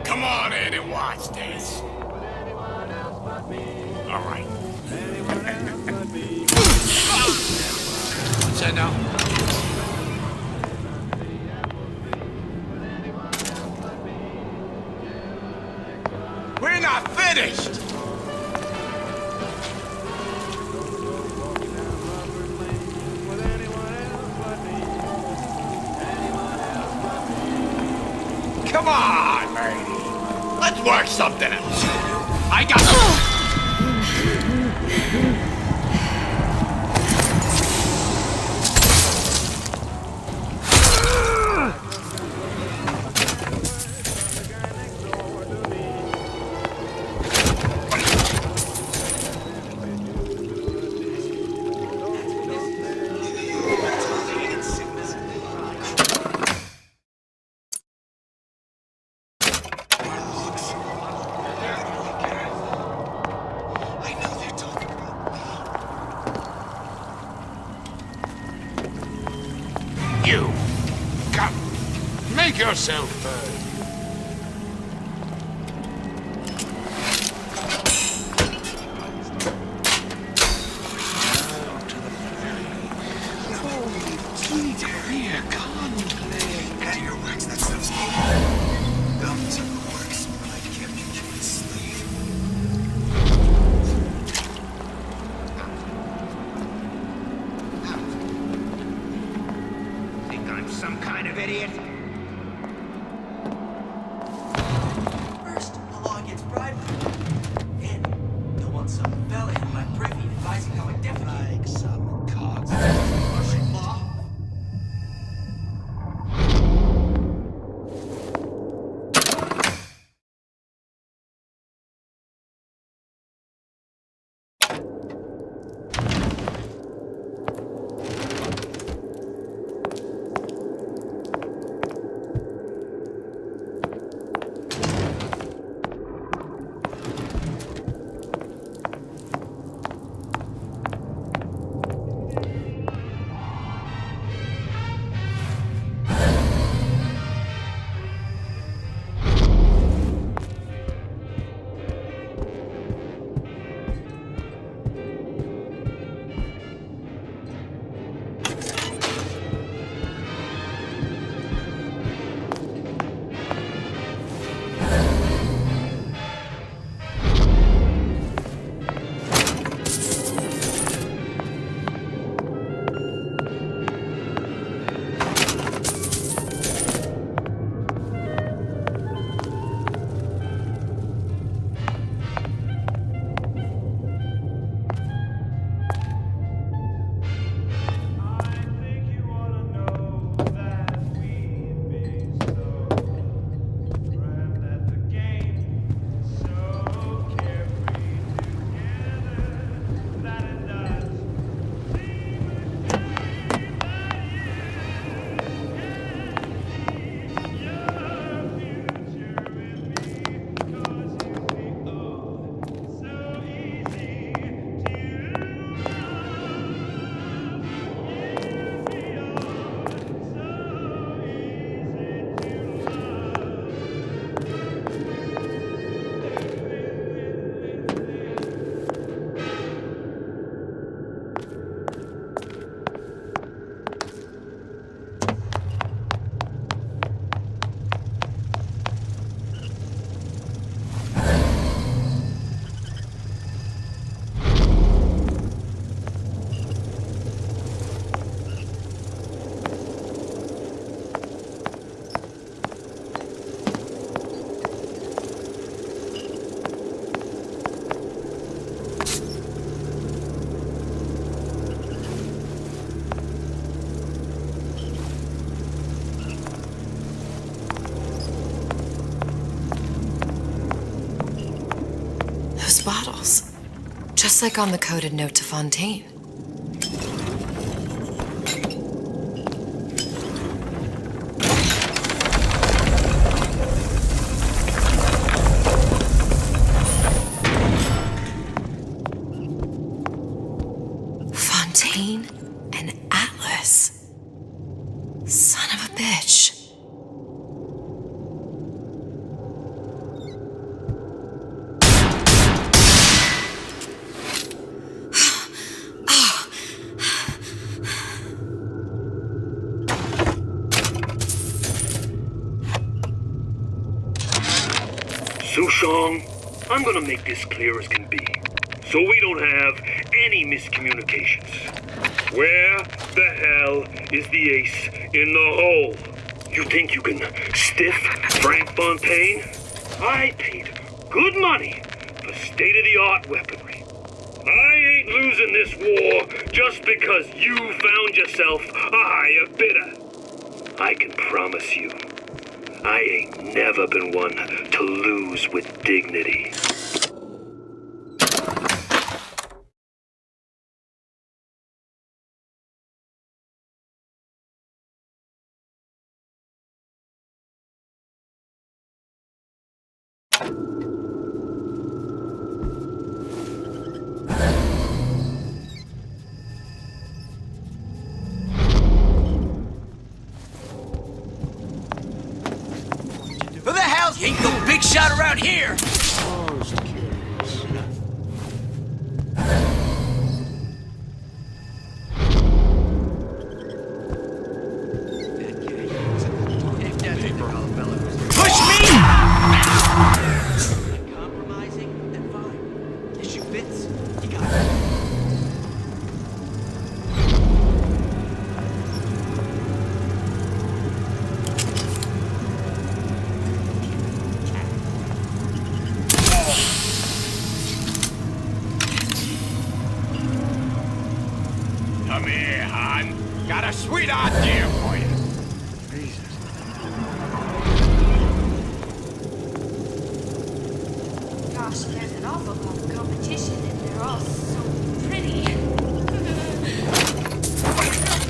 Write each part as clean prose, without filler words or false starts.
Come on in and watch this. All right. What's that now? We're not finished! Come on, lady. Let's work something else. I got you. Come. Make yourself heard. Some kind of idiot. First, the law gets bribery. Then, they'll want some fella in my privy advising how I defecate. Like some cogs. Russian law. Bottles. Just like on the coded note to Fontaine. Fontaine and Atlas. Son of a bitch. Sushong, I'm gonna make this clear as can be, so we don't have any miscommunications. Where the hell is the ace in the hole? You think you can stiff Frank Fontaine? I paid good money for state-of-the-art weaponry. I ain't losing this war just because you found yourself a higher bidder. I can promise you, I ain't never been one to lose with dignity. Who the hell ain't no big shot around here? Push me! Compromising? Then fine. Issue fits. You got it. Come here, hon. Got a sweet idea for you. Gosh, there's an awful lot of competition and they're all so pretty.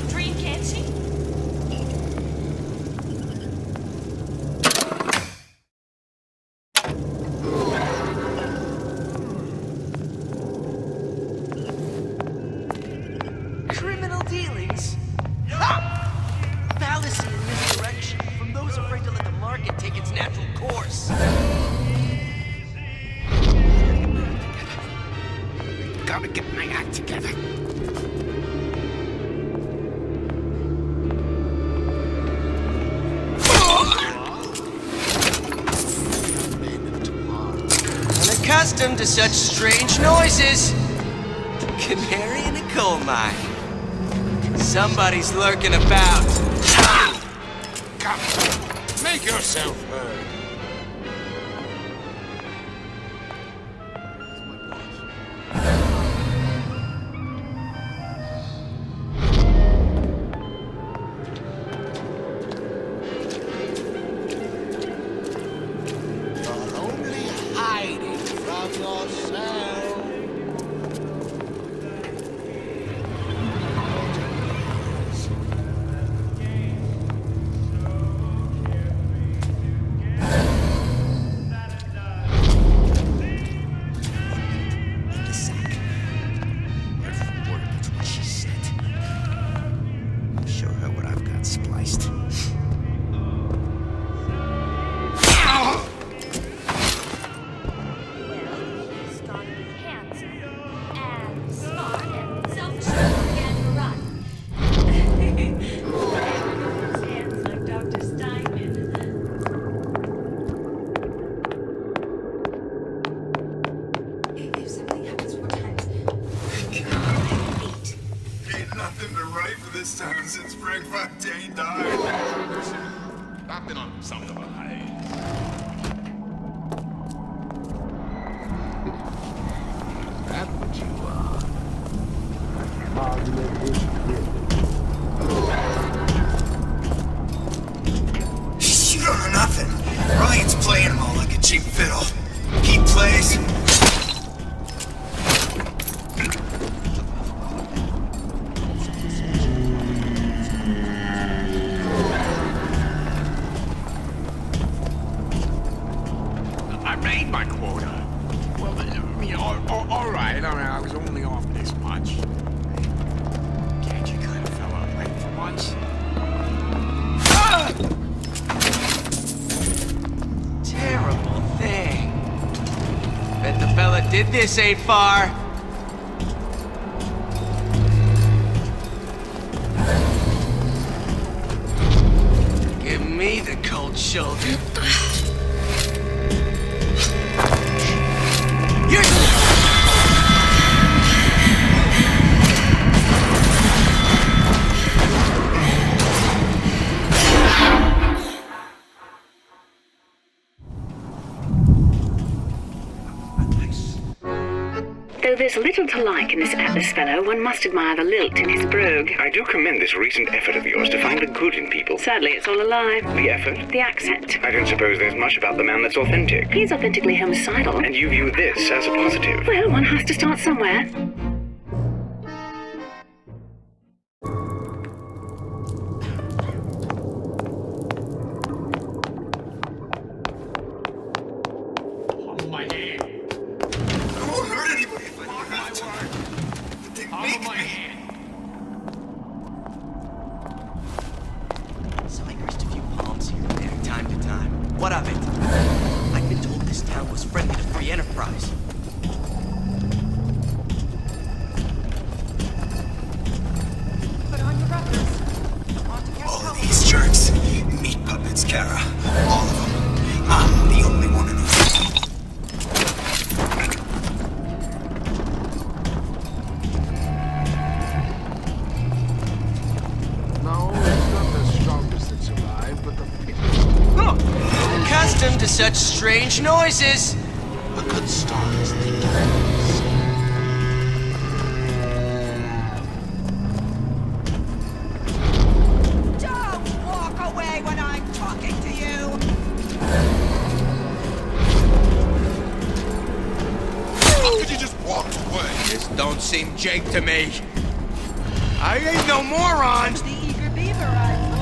Dream, can't she? Criminal dealings? Ha! Fallacy and misdirection from those afraid to let the market take its natural course. Gotta get my act together. Unaccustomed to such strange noises. Canary in a coal mine. Somebody's lurking about. Come, make yourself heard. You're only hiding from yourself. The sack. Word for word, that's what she said. I'll show her what I've got spliced. He's gotta be handsome and smart and self-assured and run. His hands like Dr. Steinman. If something happens 4 times, 8. Ain't nothing been right for this town since Frank Fontaine died. I've been on something of a hiatus. That's what you are. You don't know nothing. Ryan's playing him all like a cheap fiddle. He plays. I made my quota. Well, all right. I mean, I was only off this much. Can't you kind of fell out right for once? Terrible thing. Bet the fella did this ain't far. Give me the cold shoulder. Though there's little to like in this Atlas fellow, one must admire the lilt in his brogue. I do commend this recent effort of yours to find the good in people. Sadly, it's all a lie. The effort? The accent. I don't suppose there's much about the man that's authentic. He's authentically homicidal. And you view this as a positive. Well, one has to start somewhere. On my hand. I won't hurt anybody if I don't have to. But they On make my me. hand. So I grist a few palms here and there, time to time. What of it? I've been told this town was friendly to free enterprise. Put on your rubbers. On to your All of collar. these jerks. Meat puppets, Kara. All of them. I'm the only one who knows. No, it's not the strongest that survived, but the people. Accustomed to such strange noises. A good start is thinking. Don't walk away when I'm talking to you! How could you just walk away? This don't seem Jake to me. I ain't no moron. The eager beaver, I thought.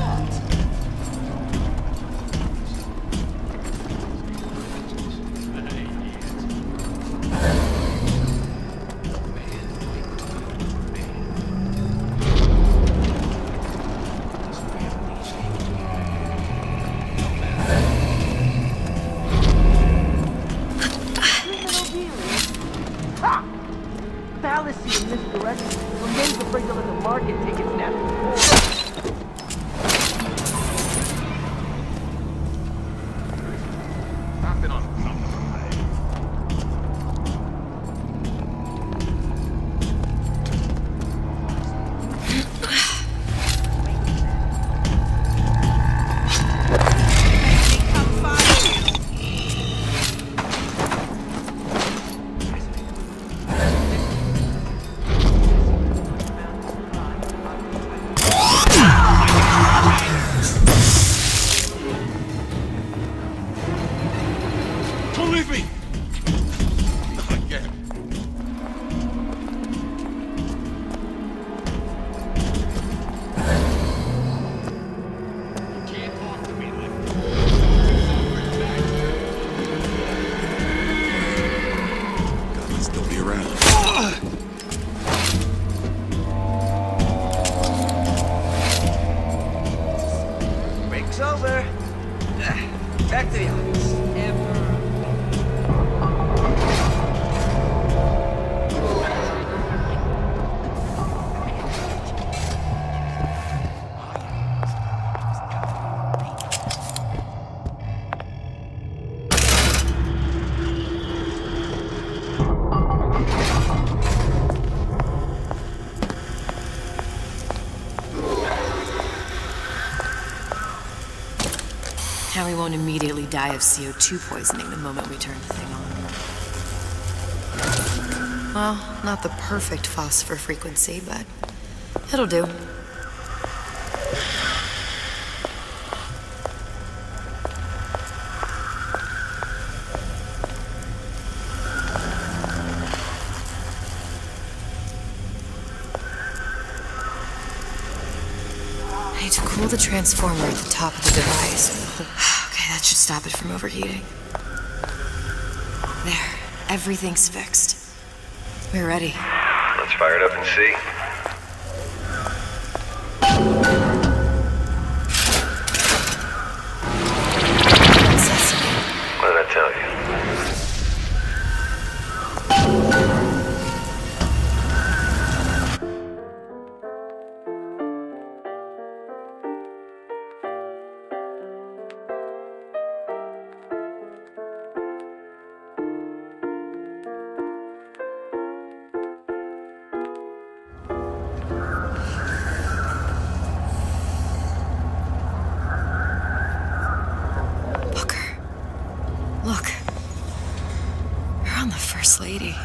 Fallacy in this direction. When men's afraid to let the market take its natural course. Nothing on something. Come find you. Don't leave me. Not again. You can't talk to me like God, let's still be around. Break's over. Back to the office. How we won't immediately die of CO2 poisoning the moment we turn the thing on. Well, not the perfect phosphor frequency, but it'll do. I need to cool the transformer at the top of the device. Okay, that should stop it from overheating. There, everything's fixed. We're ready. Let's fire it up and see. Sesame. What did I tell you? Look. You're on the First Lady.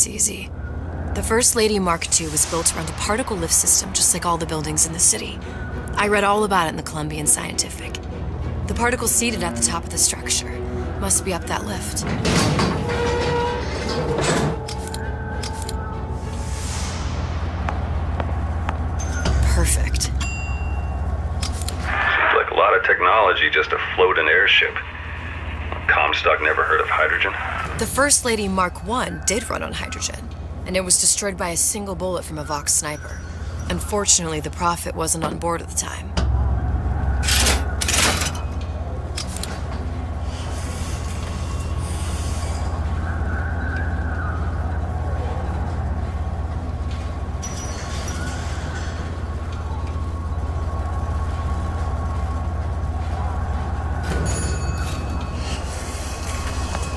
this easy. The First Lady Mark II was built around a particle lift system just like all the buildings in the city. I read all about it in the Columbian Scientific. The particle seated at the top of the structure must be up that lift. Perfect. Seems like a lot of technology just to float an airship. Comstock never heard of hydrogen? The First Lady Mark I did run on hydrogen, and it was destroyed by a single bullet from a Vox sniper. Unfortunately, the Prophet wasn't on board at the time.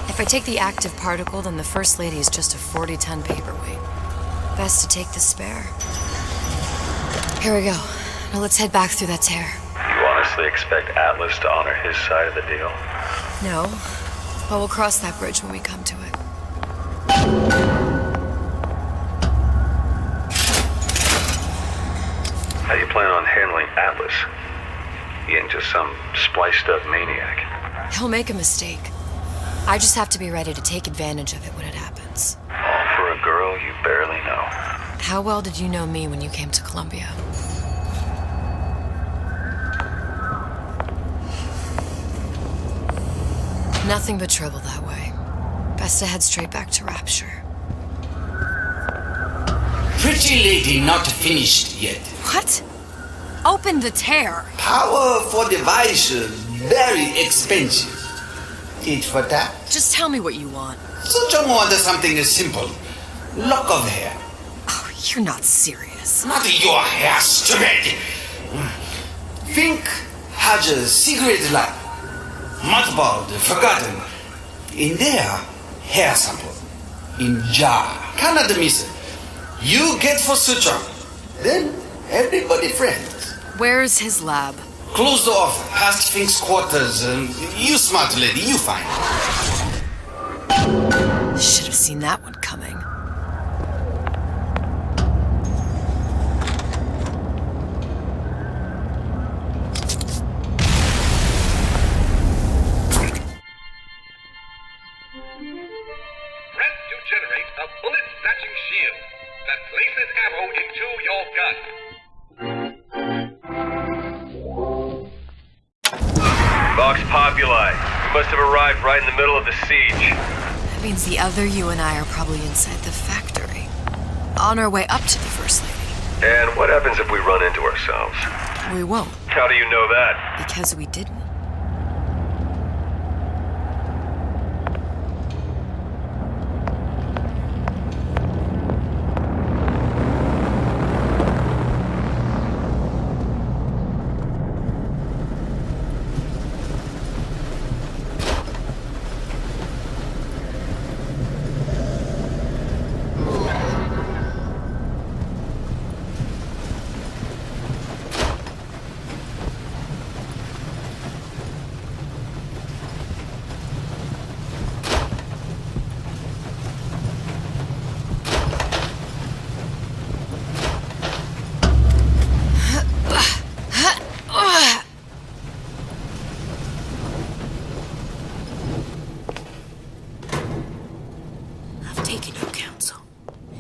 If I take the active particle, then the First Lady is just a 40-ton paperweight. Best to take the spare. Here we go. Now let's head back through that tear. You honestly expect Atlas to honor his side of the deal? No, but we'll cross that bridge when we come to it. How do you plan on handling Atlas? He ain't just some spliced-up maniac. He'll make a mistake. I just have to be ready to take advantage of it when it happens. All for a girl you barely know. How well did you know me when you came to Columbia? Nothing but trouble that way. Best to head straight back to Rapture. Pretty lady not finished yet. What? Open the tear. Power for device very expensive. Tit for tat. Just tell me what you want. Such a want something simple. Lock of hair. Oh, you're not serious. Not your hair, stupid. Think has a secret lab. Mothballed, forgotten. In there, hair sample. In jar. Cannot miss it. You get for suture. Then everybody friends. Where's his lab? Closed off, past Fink's quarters. You smart lady, you find. Should have seen that one coming. Press to generate a bullet-snatching shield that places ammo into your gun. Vox Populi. We must have arrived right in the middle of the siege. That means the other you and I are probably inside the factory. On our way up to the First Lady. And what happens if we run into ourselves? We won't. How do you know that? Because we didn't.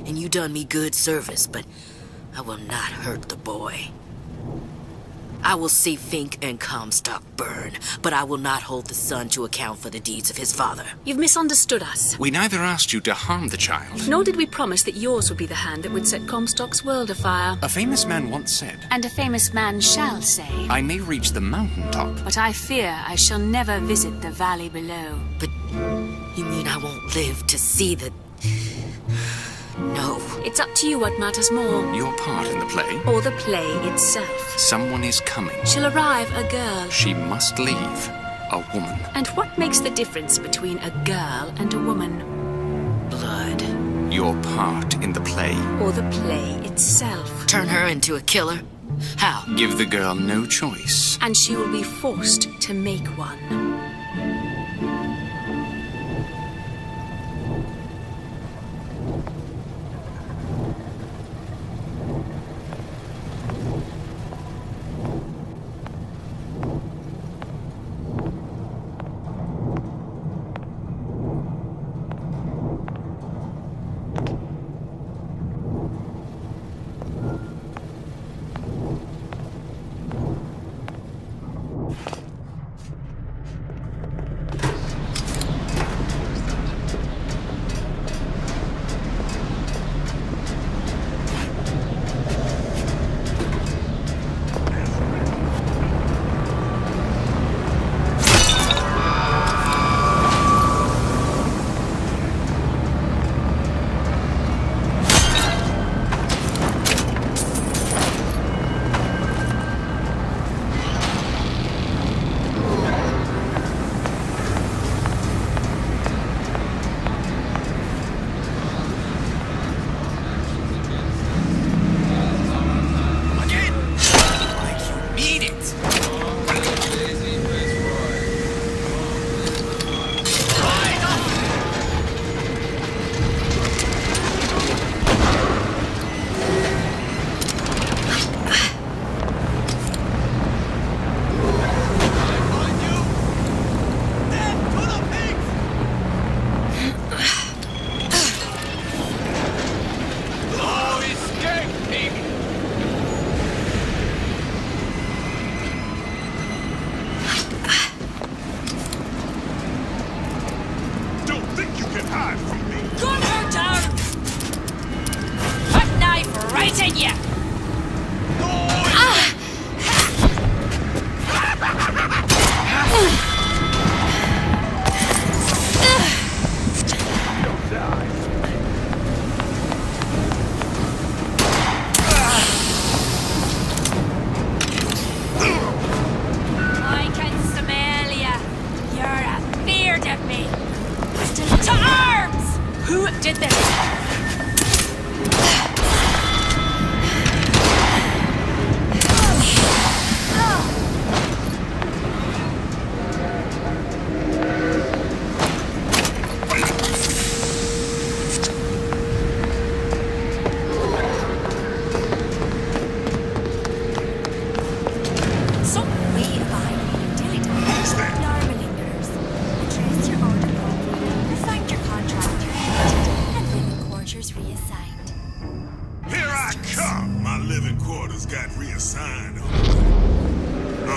You done me good service, but I will not hurt the boy. I will see Fink and Comstock burn, but I will not hold the son to account for the deeds of his father. You've misunderstood us. We neither asked you to harm the child. Nor did we promise that yours would be the hand that would set Comstock's world afire. A famous man once said, And a famous man shall say, I may reach the mountaintop, but I fear I shall never visit the valley below. But you mean I won't live to see the... No. It's up to you what matters more. Your part in the play? Or the play itself. Someone is coming. She'll arrive, a girl. She must leave, a woman. And what makes the difference between a girl and a woman? Blood. Your part in the play. Or the play itself. Turn her into a killer? How? Give the girl no choice. And she will be forced to make one.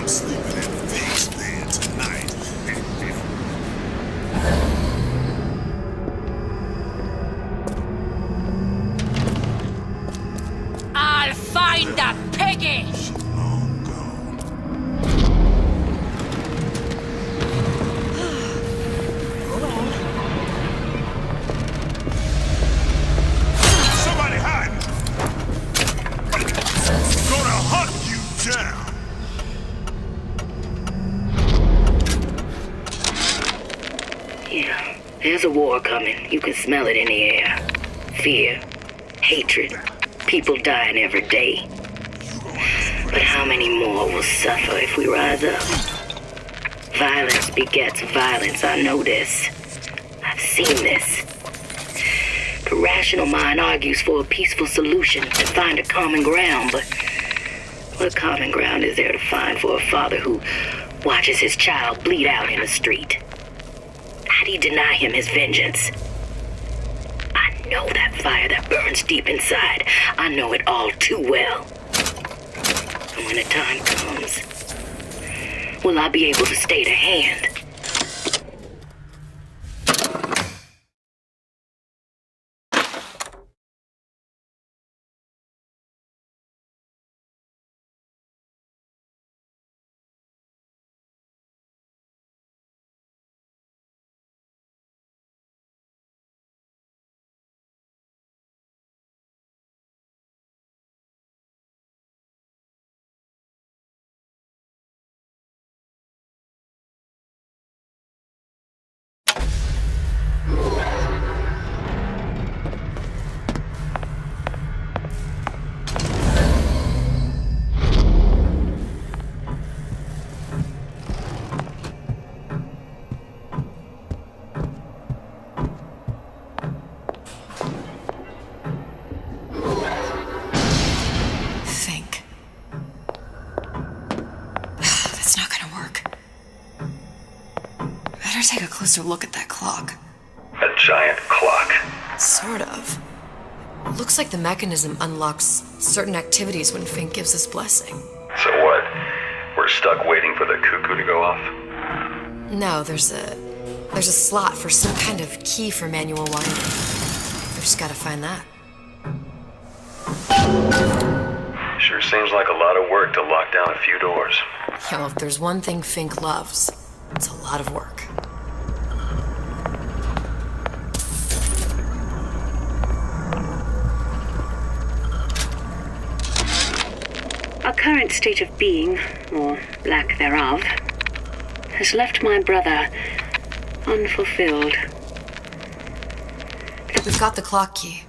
sleeping in Fink's bed tonight. I'll find that piggy! Somebody hide! Gonna hunt you down! Yeah, there's a war coming. You can smell it in the air. Fear, hatred, people dying every day. But how many more will suffer if we rise up? Violence begets violence, I know this. I've seen this. The rational mind argues for a peaceful solution to find a common ground, but what common ground is there to find for a father who watches his child bleed out in the street? How do you deny him his vengeance? I know that fire that burns deep inside. I know it all too well. And when the time comes, will I be able to stay the hand? Take a closer look at that clock. A giant clock. Sort of. Looks like the mechanism unlocks certain activities when Fink gives his blessing. So what? We're stuck waiting for the cuckoo to go off? No, there's a slot for some kind of key for manual winding. We just gotta find that. Sure seems like a lot of work to lock down a few doors. You know, if there's one thing Fink loves, it's a lot of work. Our current state of being, or lack thereof, has left my brother unfulfilled. We've got the clock key.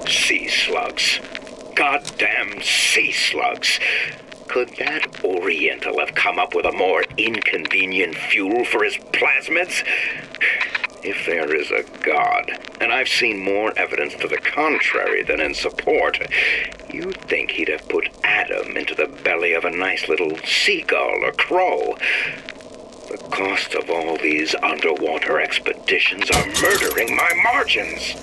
Sea slugs. Goddamn sea slugs. Could that Oriental have come up with a more inconvenient fuel for his plasmids? If there is a God, and I've seen more evidence to the contrary than in support, you'd think he'd have put Adam into the belly of a nice little seagull or crow. The cost of all these underwater expeditions are murdering my margins.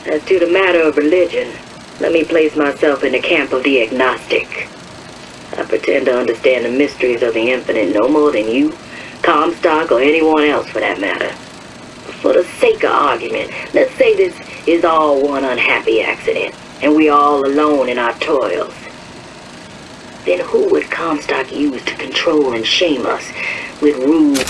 As to the matter of religion, let me place myself in the camp of the agnostic. I pretend to understand the mysteries of the infinite no more than you, Comstock, or anyone else for that matter. For the sake of argument, let's say this is all one unhappy accident, and we're all alone in our toils. Then who would Comstock use to control and shame us with rude...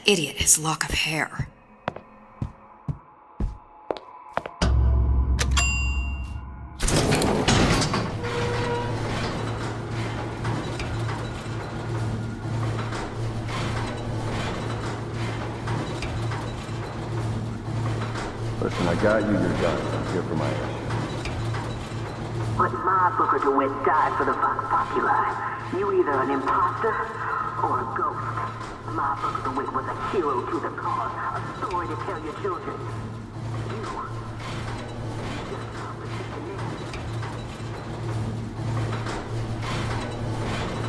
Idiot his lock of hair. Listen, I got you your guns. I'm here for my issue. But my Booker DeWitt died for the Vox Populi. You either an imposter or a ghost. My Booker DeWitt was a hero to the cause, a story to tell your children. You just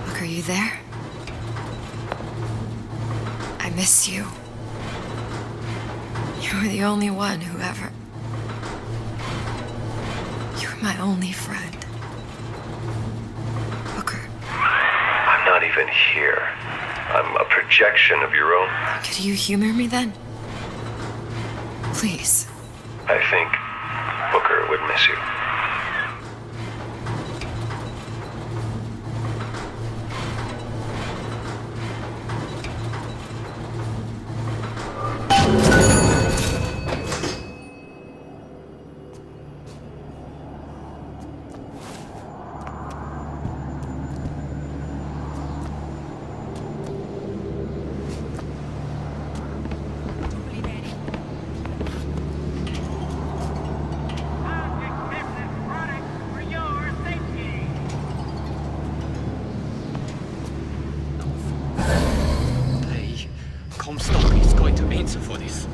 Look, are you there? I miss you. You were the only one who ever... You were my only friend. Booker. I'm not even here. I'm a projection of your own. Could you humor me then? Please. I think Booker would miss you. Comstock is going to answer for this.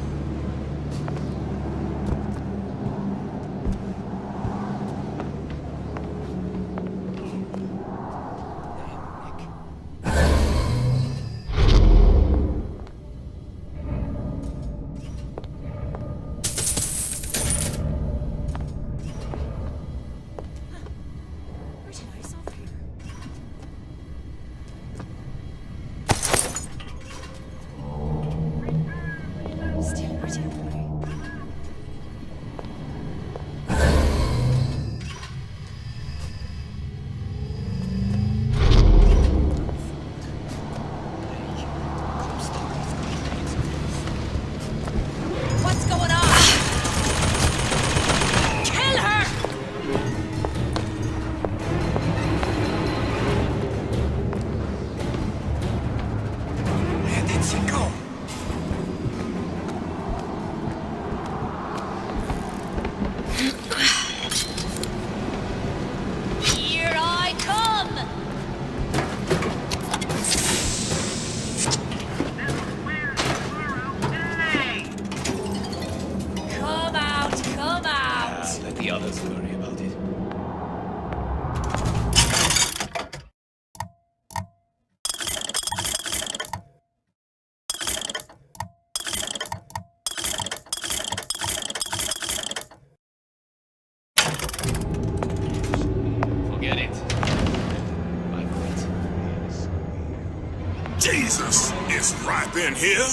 Jesus, it's right in here.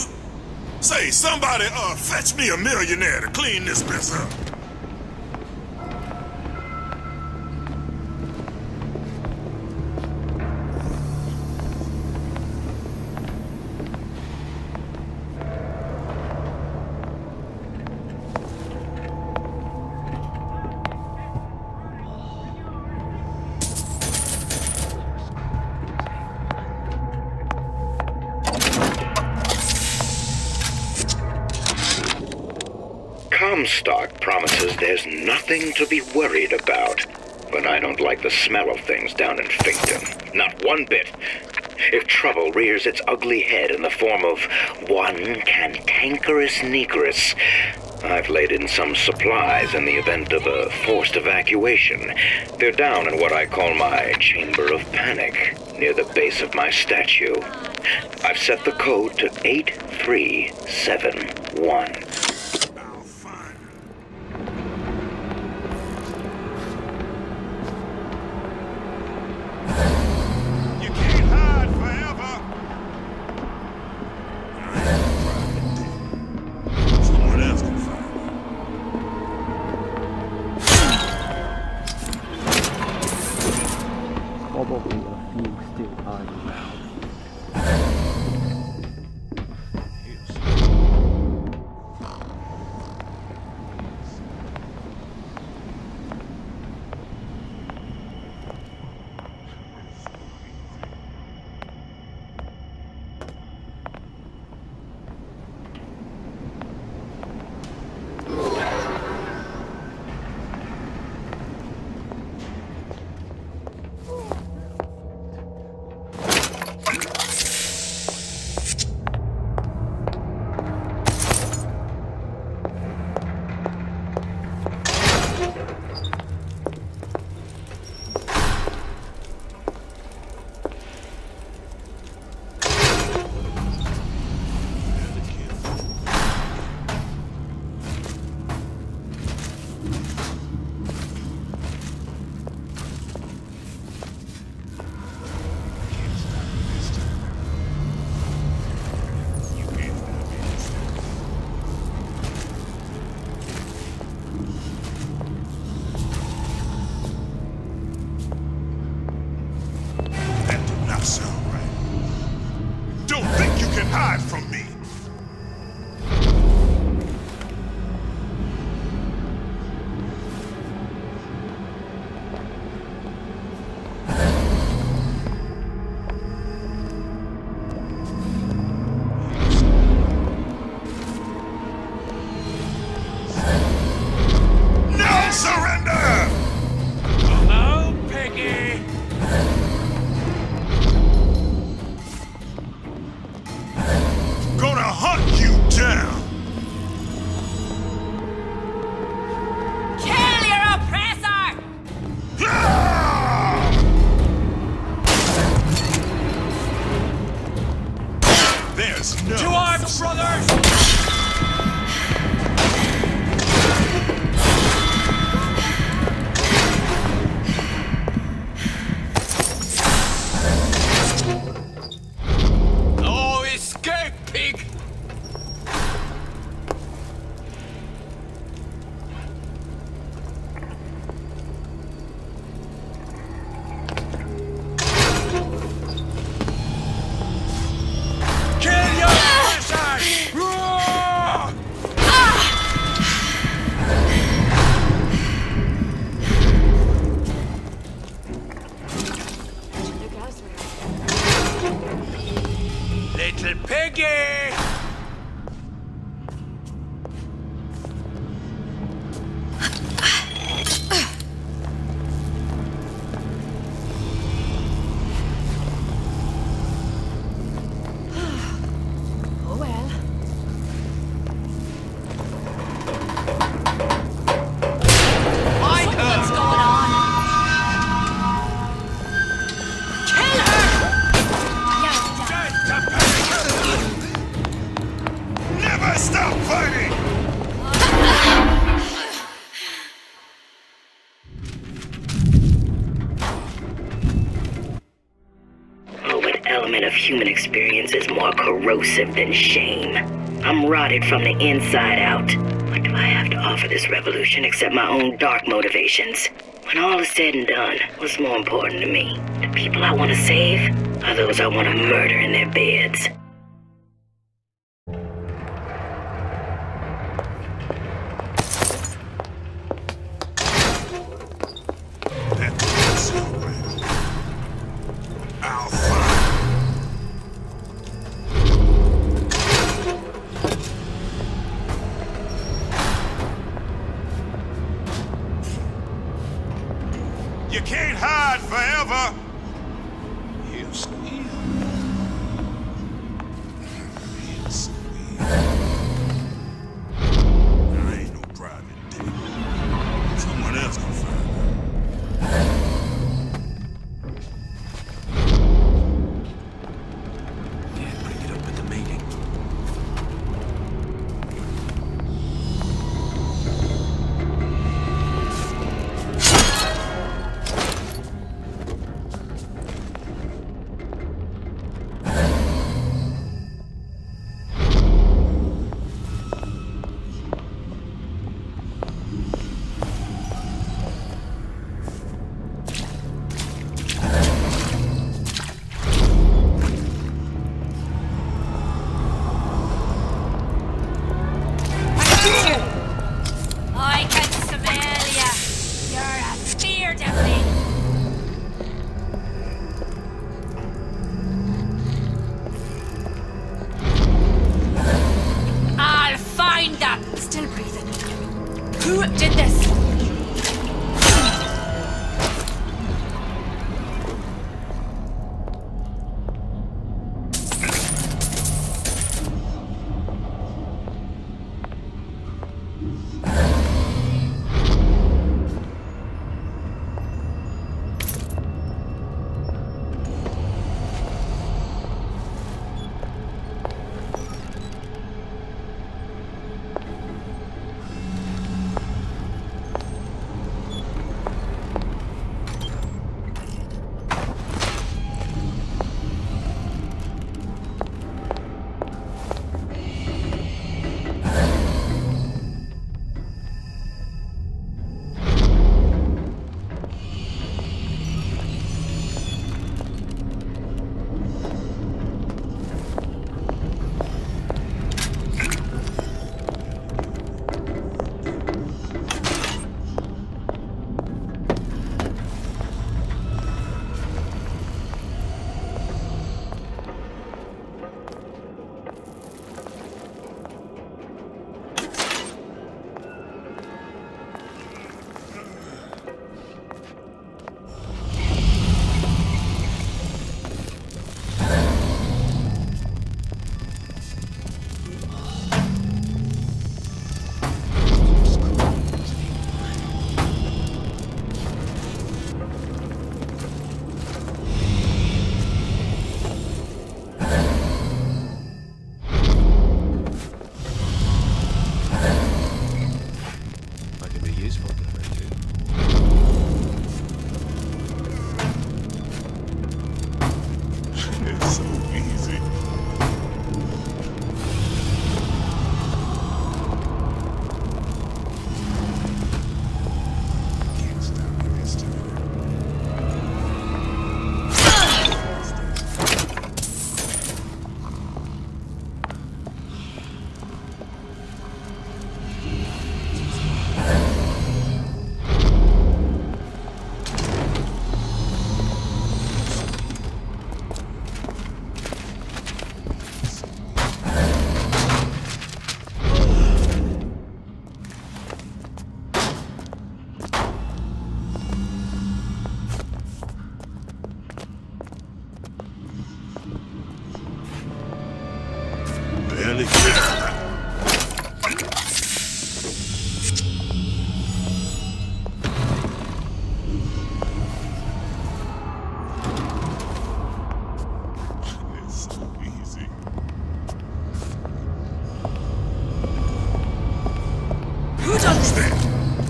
Say, somebody, fetch me a millionaire to clean this mess up. Comstock promises there's nothing to be worried about. But I don't like the smell of things down in Finkton. Not one bit. If trouble rears its ugly head in the form of one cantankerous negress, I've laid in some supplies in the event of a forced evacuation. They're down in what I call my chamber of panic, near the base of my statue. I've set the code to 8371. Probably a few still hiding around. Hide from me. No surrender! Hello, Piggy! Gonna hunt you down. Kill your oppressor! There's no... To arms, brothers! Oh, escape, pig! Kill your oppressors! Roar! Little piggy! Oh well. What's going on? Kill her! Never stop fighting! Oh, what element of human experience is more corrosive than shame? I'm rotted from the inside out. What do I have to offer this revolution except my own dark motivations? When all is said and done, what's more important to me? The people I want to save, or those I want to murder in their beds? You can't hide forever. He'll squeal. He'll squeal. There ain't no private dick. Someone else can find her. Yeah, bring it up at the meeting. I can smell ya. You're a spear devil. I'll find them. Still breathing. Who did this?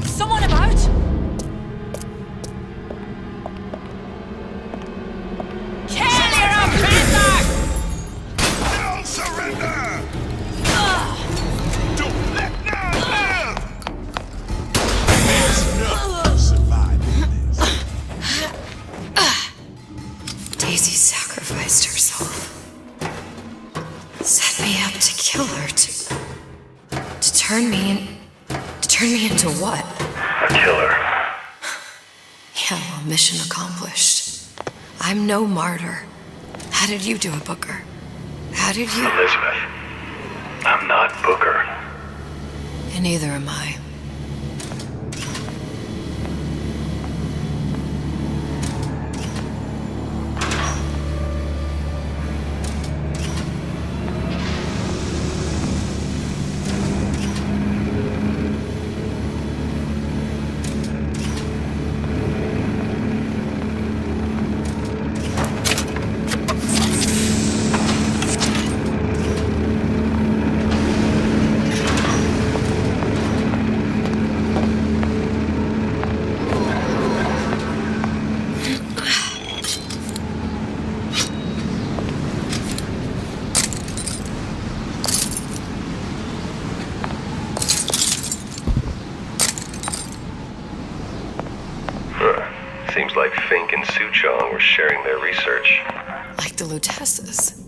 Someone about? Kill your oppressor! Don't surrender! Ugh. turn me into what? A killer. Yeah, well, mission accomplished. I'm no martyr. How did you do it, Booker? How did you... Elizabeth, I'm not Booker. And neither am I. Seems like Fink and Suchong were sharing their research. Like the Lutesses.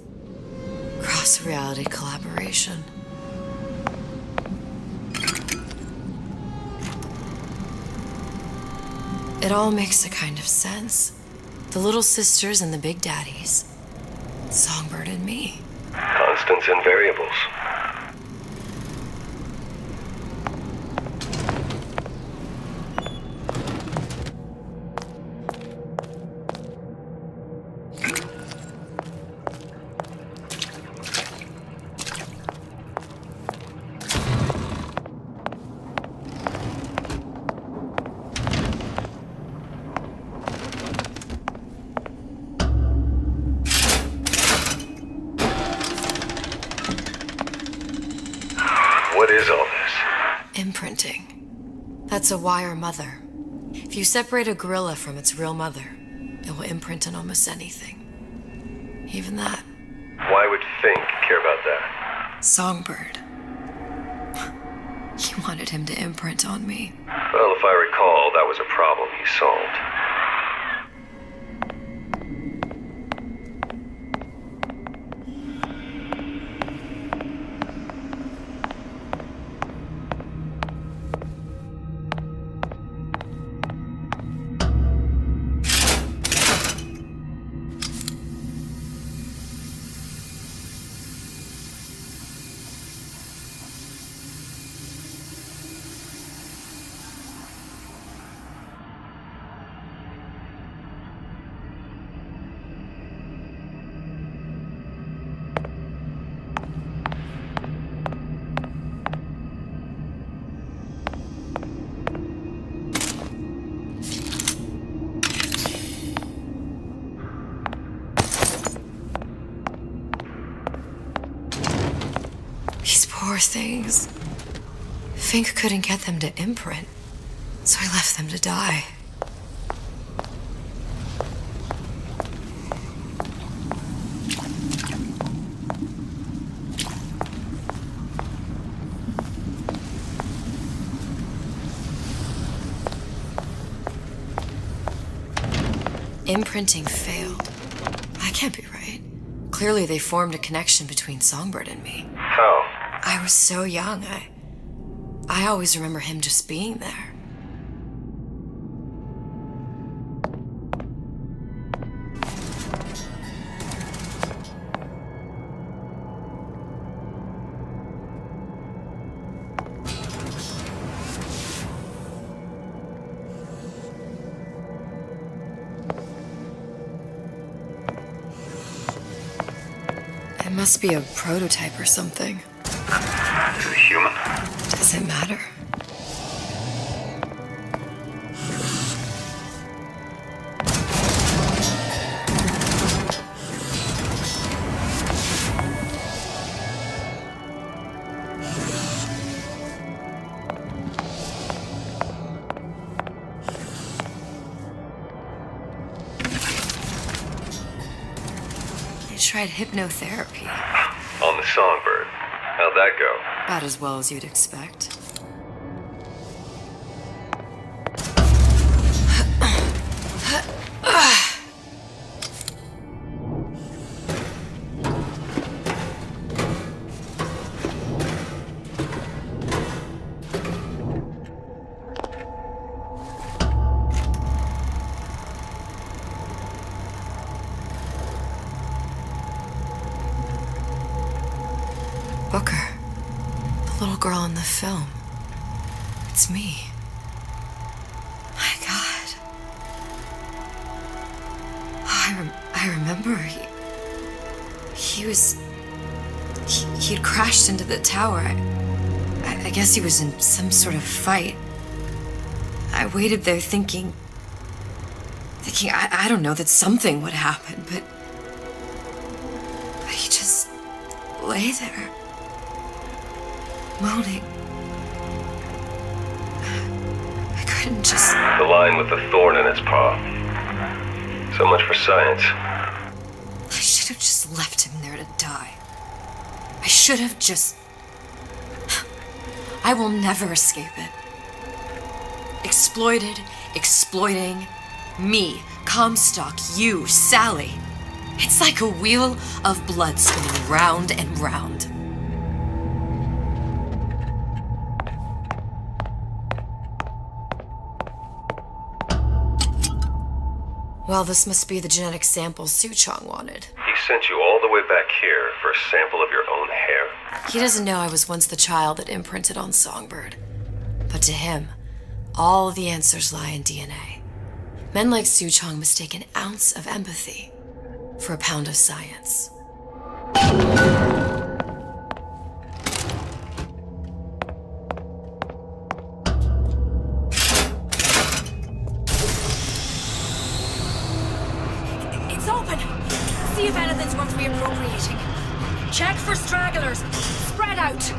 Cross-reality collaboration. It all makes a kind of sense. The little sisters and the big daddies. Songbird and me. Constants and variables. What is all this? Imprinting. That's a wire mother. If you separate a gorilla from its real mother, it will imprint on almost anything. Even that. Why would Fink care about that? Songbird. He wanted him to imprint on me. Well, if I recall, that was a problem he solved. Poor things. Fink couldn't get them to imprint, so I left them to die. Imprinting failed. That can't be right. Clearly they formed a connection between Songbird and me. How? I was so young, I always remember him just being there. It must be a prototype or something. Is it human? Does it matter? I tried hypnotherapy. On the Songbird. How'd that go? About as well as you'd expect. little girl in the film. It's me. My God. Oh, I remember he had crashed into the tower. I guess he was in some sort of fight. I waited there thinking I don't know, that something would happen, but he just lay there, moaning. I couldn't just... The line with the thorn in its paw. So much for science. I should have just left him there to die. I should have just... I will never escape it. Exploited, exploiting, me, Comstock, you, Sally. It's like a wheel of blood spinning round and round. Well, this must be the genetic sample Suchong wanted. He sent you all the way back here for a sample of your own hair? He doesn't know I was once the child that imprinted on Songbird. But to him, all the answers lie in DNA. Men like Suchong mistake an ounce of empathy for a pound of science. It's open! See if anything's worth reappropriating. Check for stragglers. Spread out.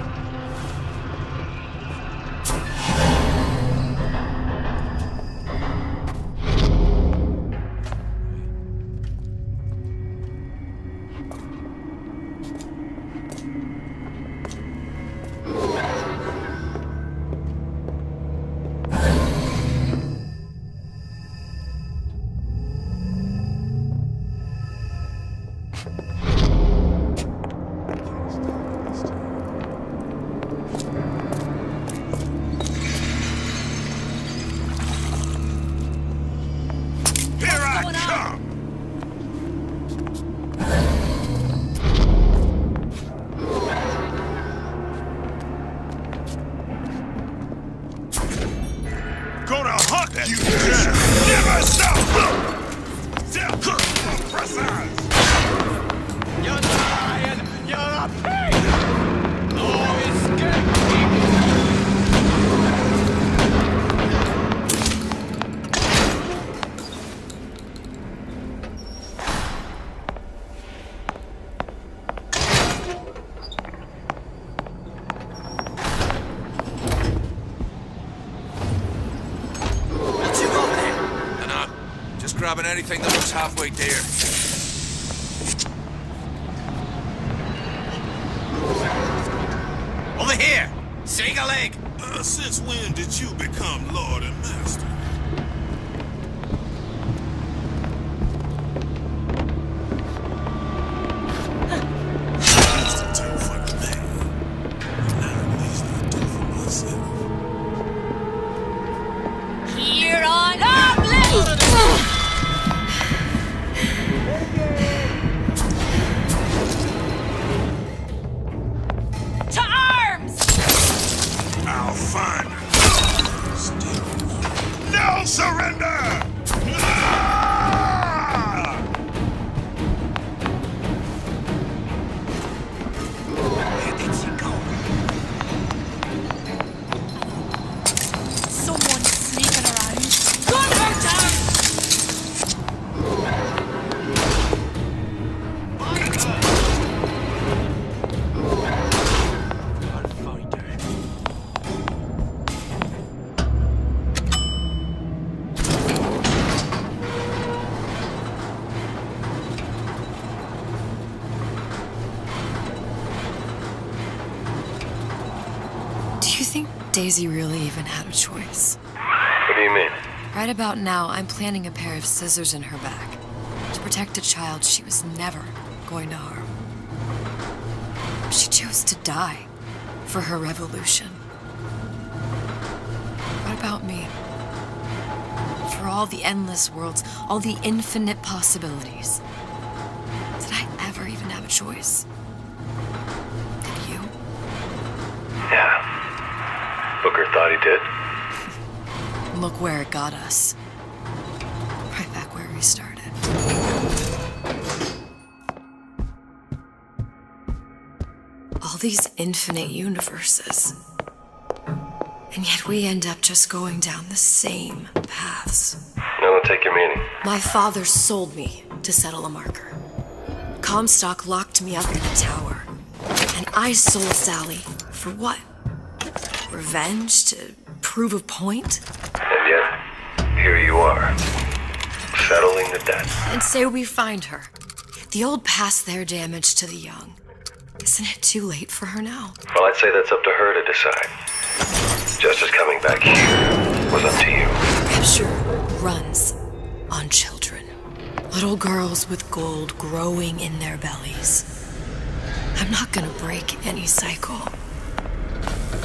Grabbing anything that looks halfway there. Over here! Shake a leg! Since when did you become Lord and Master? I used to do for the man. Now at least I do for myself. Here on up, let's... No surrender! Where did she go? Someone's sneaking around. Gun her down! Daisy really even had a choice. What do you mean? Right about now, I'm planting a pair of scissors in her back to protect a child she was never going to harm. She chose to die for her revolution. What about me? For all the endless worlds, all the infinite possibilities. Did I ever even have a choice? Did you? Yeah. thought he did? Look where it got us. Right back where we started. All these infinite universes. And yet we end up just going down the same paths. I don't take your meaning. My father sold me to settle a marker. Comstock locked me up in the tower. And I sold Sally for what? Revenge? To prove a point? And yet, here you are, settling the debt. And say we find her. The old past their damage to the young. Isn't it too late for her now? Well, I'd say that's up to her to decide. Justice coming back here was up to you. Rapture runs on children. Little girls with gold growing in their bellies. I'm not gonna break any cycle.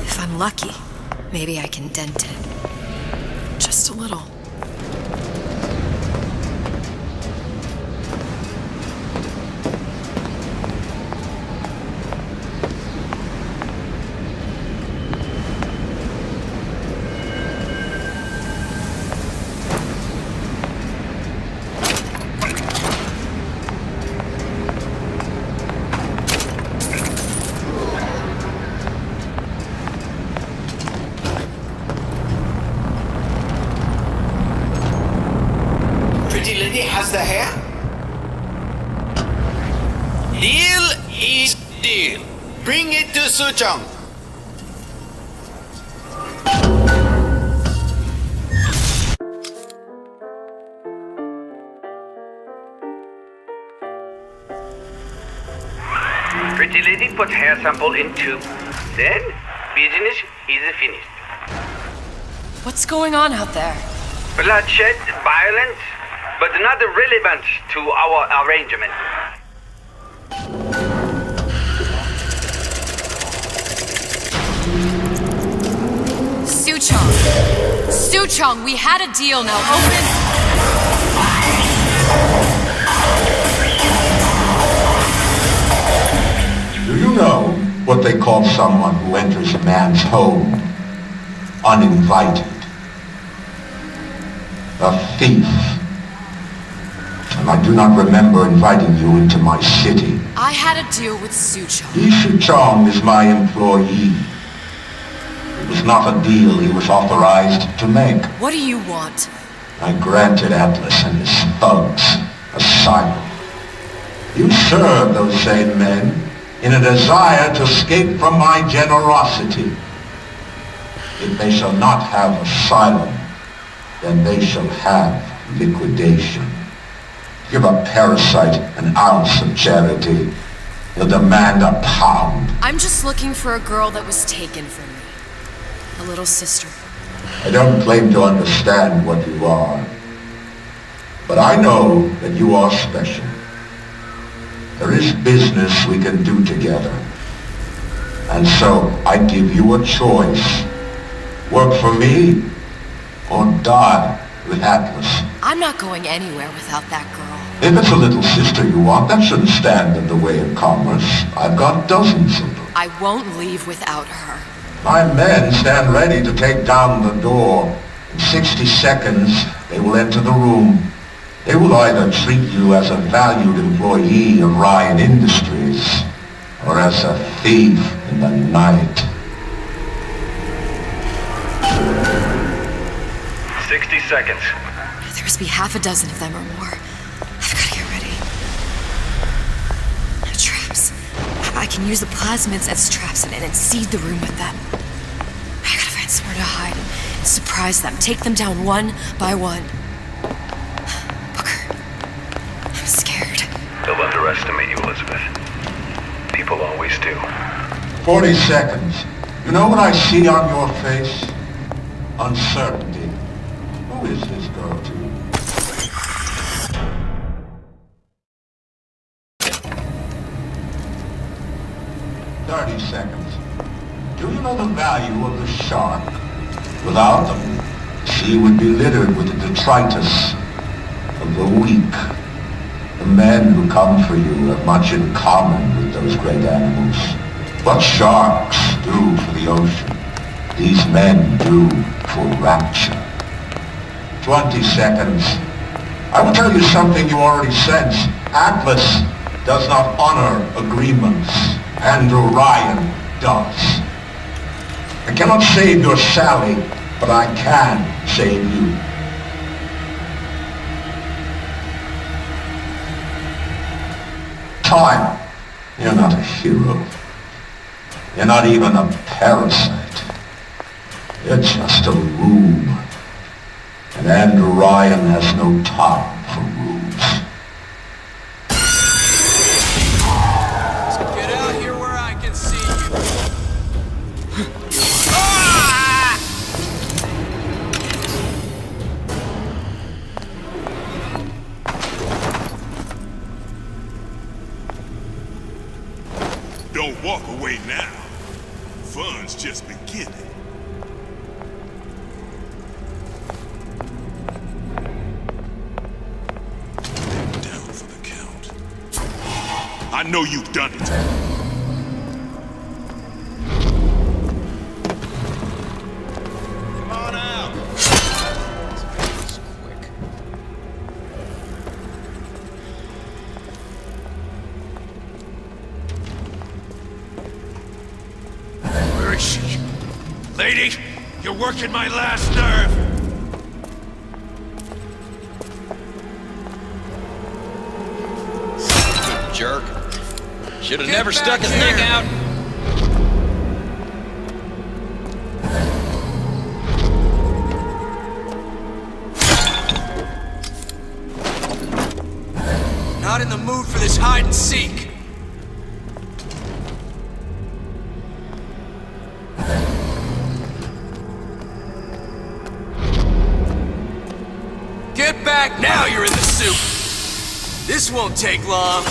If I'm lucky, maybe I can dent it. Just a little. Has the hair? Deal is deal. Bring it to Suchong. Pretty lady put hair sample in tube. Then business is finished. What's going on out there? Bloodshed, violence, but not relevant to our arrangement. Suchong! Suchong, we had a deal, now open! Do you know what they call someone who enters a man's home uninvited? A thief. And I do not remember inviting you into my city. I had a deal with Suchong. Yi Suchong is my employee. It was not a deal he was authorized to make. What do you want? I granted Atlas and his thugs asylum. You serve those same men in a desire to escape from my generosity. If they shall not have asylum, then they shall have liquidation. Give a parasite an ounce of charity, he'll demand a pound. I'm just looking for a girl that was taken from me. A little sister. I don't claim to understand what you are, but I know that you are special. There is business we can do together. And so I give you a choice. Work for me or die with Atlas. I'm not going anywhere without that girl. If it's a little sister you want, that shouldn't stand in the way of commerce. I've got dozens of them. I won't leave without her. My men stand ready to take down the door. In 60 seconds, they will enter the room. They will either treat you as a valued employee of Ryan Industries, or as a thief in the night. 60 seconds. There must be half a dozen of them or more. I've got to get ready. Traps. I can use the plasmids as traps and seed the room with them. I gotta find somewhere to hide and surprise them. Take them down one by one. I'm scared. They'll underestimate you, Elizabeth. People always do. 40 seconds. You know what I see on your face? Uncertainty. Who is this girl to you? Seconds. Do you know the value of the shark? Without them, the sea would be littered with the detritus of the weak. The men who come for you have much in common with those great animals. What sharks do for the ocean, these men do for rapture. 20 seconds. I will tell you something you already sense. Atlas does not honor agreements, and Orion does. I cannot save your Sally, but I can save you. Time, you're not a hero. You're not even a parasite. You're just a rube. And Orion has no time for rubes. Get out here where I can see you. Don't walk away now. Fun's just beginning. Down for the count. I know you've done it. Come on out. Where is she? Lady, you're working my last nerve. Good jerk. Should have never stuck his neck out. Not in the mood for this hide and seek. Get back now, you're in the soup. This won't take long.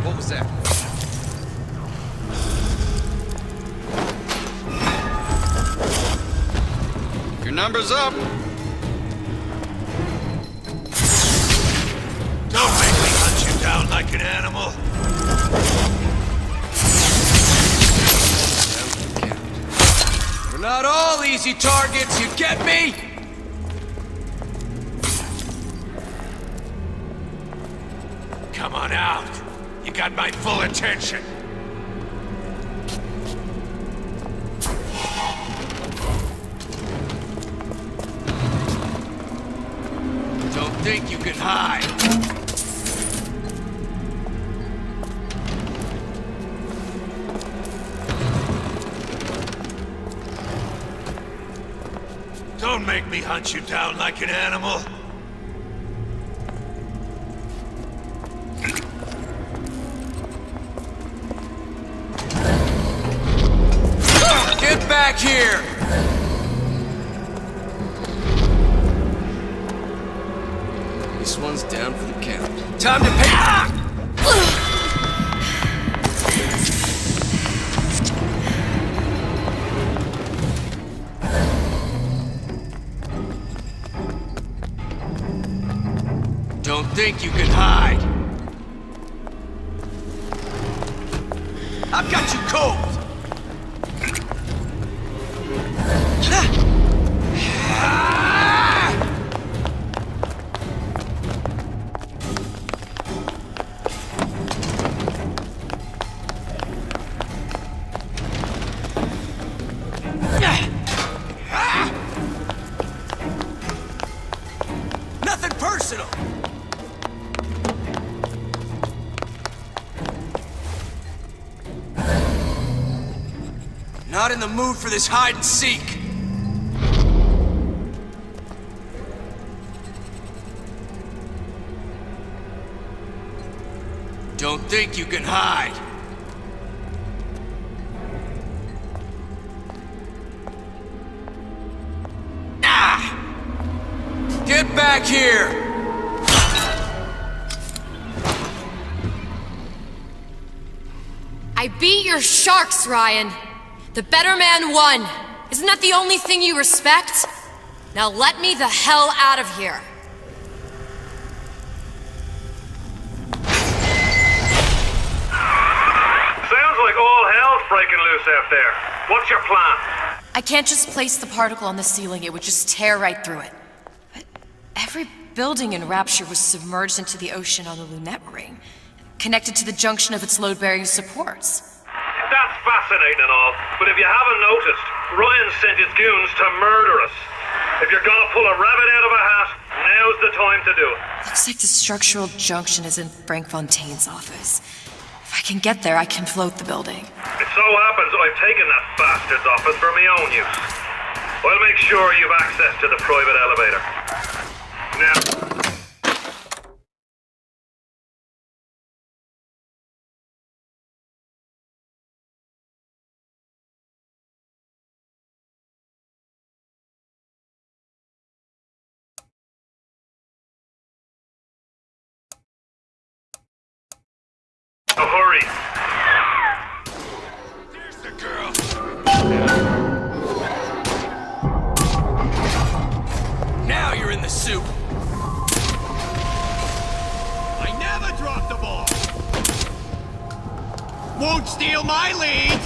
What was that? Your number's up. Don't make me hunt you down like an animal. We're not all easy targets, you get me? Come on out. You got my full attention. Don't think you can hide. Don't make me hunt you down like an animal. Get back here! This one's down for the count. Time to pay. Don't think you can hide. I've got you cold. Nothing personal. Not in the mood for this hide and seek. Don't think you can hide. Get back here! I beat your sharks, Ryan. The better man won. Isn't that the only thing you respect? Now let me the hell out of here! Sounds like all hell's breaking loose out there. What's your plan? I can't just place the particle on the ceiling, it would just tear right through it. But every building in Rapture was submerged into the ocean on the Lunette ring, connected to the junction of its load-bearing supports. That's fascinating and all, but if you haven't noticed, Ryan sent his goons to murder us. If you're gonna pull a rabbit out of a hat, now's the time to do it. Looks like the structural junction is in Frank Fontaine's office. If I can get there, I can float the building. It so happens I've taken that bastard's office for my own use. I'll make sure you've access to the private elevator. Now... hurry. There's the girl. Now you're in the soup. I never dropped the ball. Won't steal my lead.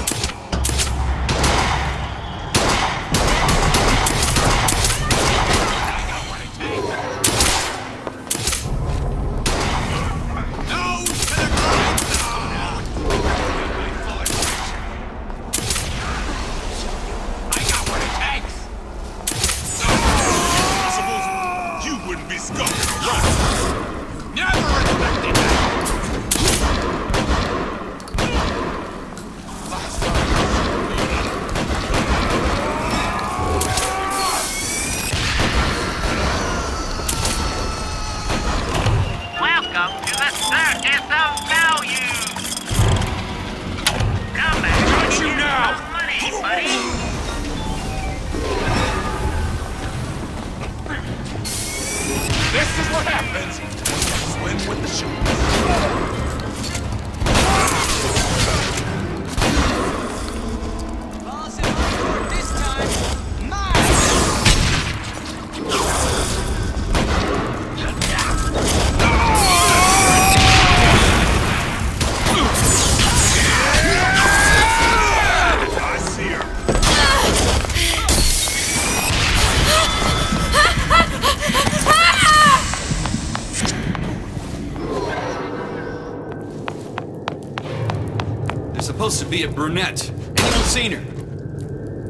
Supposed to be a brunette. Anyone seen her?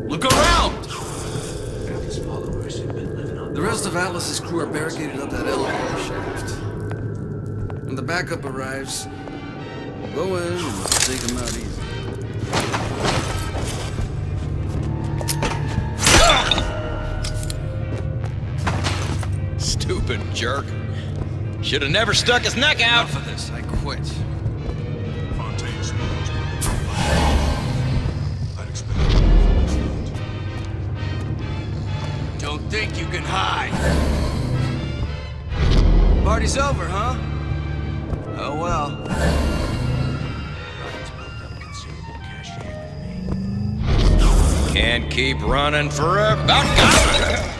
Look around! The rest of Atlas's crew are barricaded up that elevator shaft. When the backup arrives, go in and take them out easy. Stupid jerk. Should have never stuck his neck out. Enough of this, I quit. Don't think you can hide. Party's over, huh? Oh well. Can't keep running forever. About got it.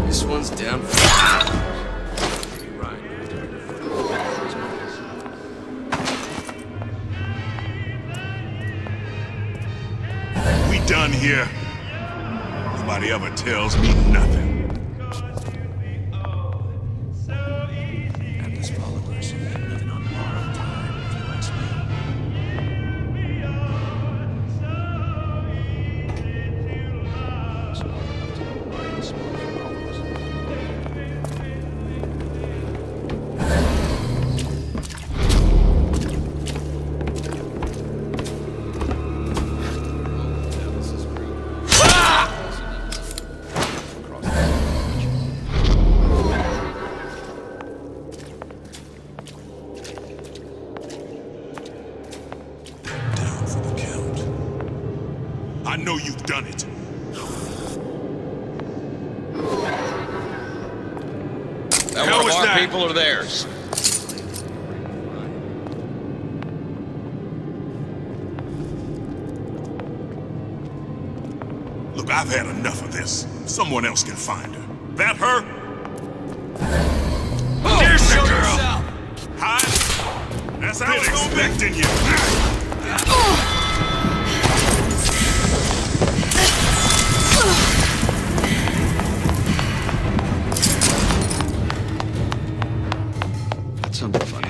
This one's down. We done here. Nobody ever tells me nothing. Atlas followers living on borrowed time, if you ask I know you've done it. That hell one was of our that? people or theirs? Look, I've had enough of this. Someone else can find her. That her? Oh, there's the girl! Yourself. Hide. That's how it's expecting you. That sounded funny.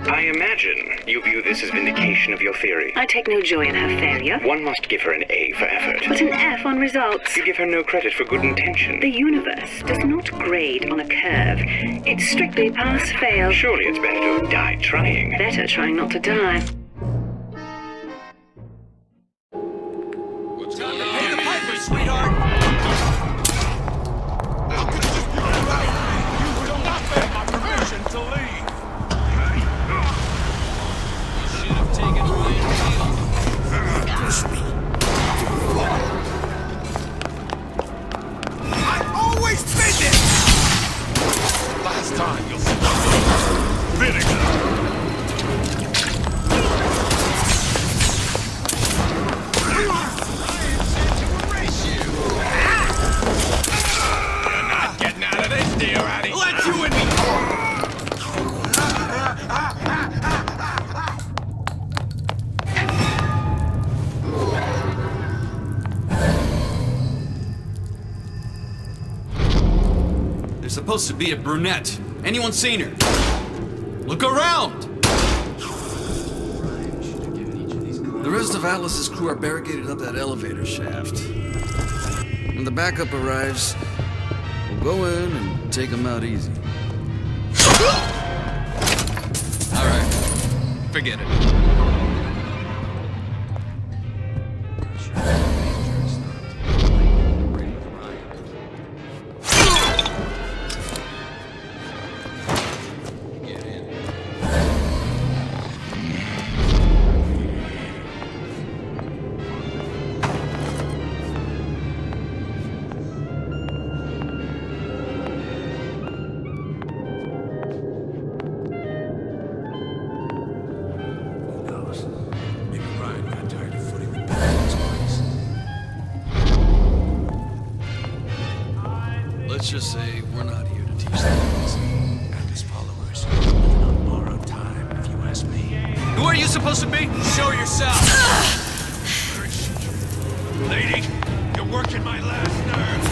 I imagine you view this as vindication of your theory. I take no joy in her failure. One must give her an A for effort. But an F on results. You give her no credit for good intention. The universe does not grade on a curve. It's strictly pass-fail. Surely it's better to have died trying. Better trying not to die. What's going on? Pay the piper, sweetheart! How could you do it right? You will not have my permission to leave. You should have taken away the deal. Push me. I've always been this! Last time you'll see vinegar. You're not getting out of this deal, Addy. Let you and me. There's supposed to be a brunette. Anyone seen her? Look around! The rest of Atlas's crew are barricaded up that elevator shaft. When the backup arrives, we'll go in and take them out easy. Alright, forget it. Let's just say we're not here to teach them. And his followers living on borrowed time, if you ask me. Who are you supposed to be? Show yourself. Lady, you're working my last nerve.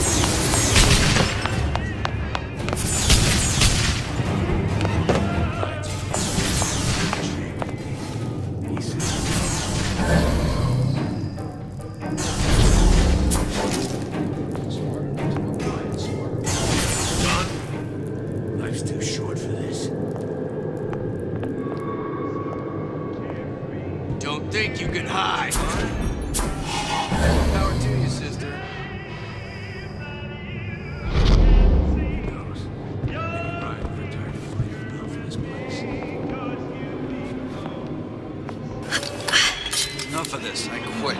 Life's too short for this. Don't think you can hide. Power to you, sister. Enough of this. I quit.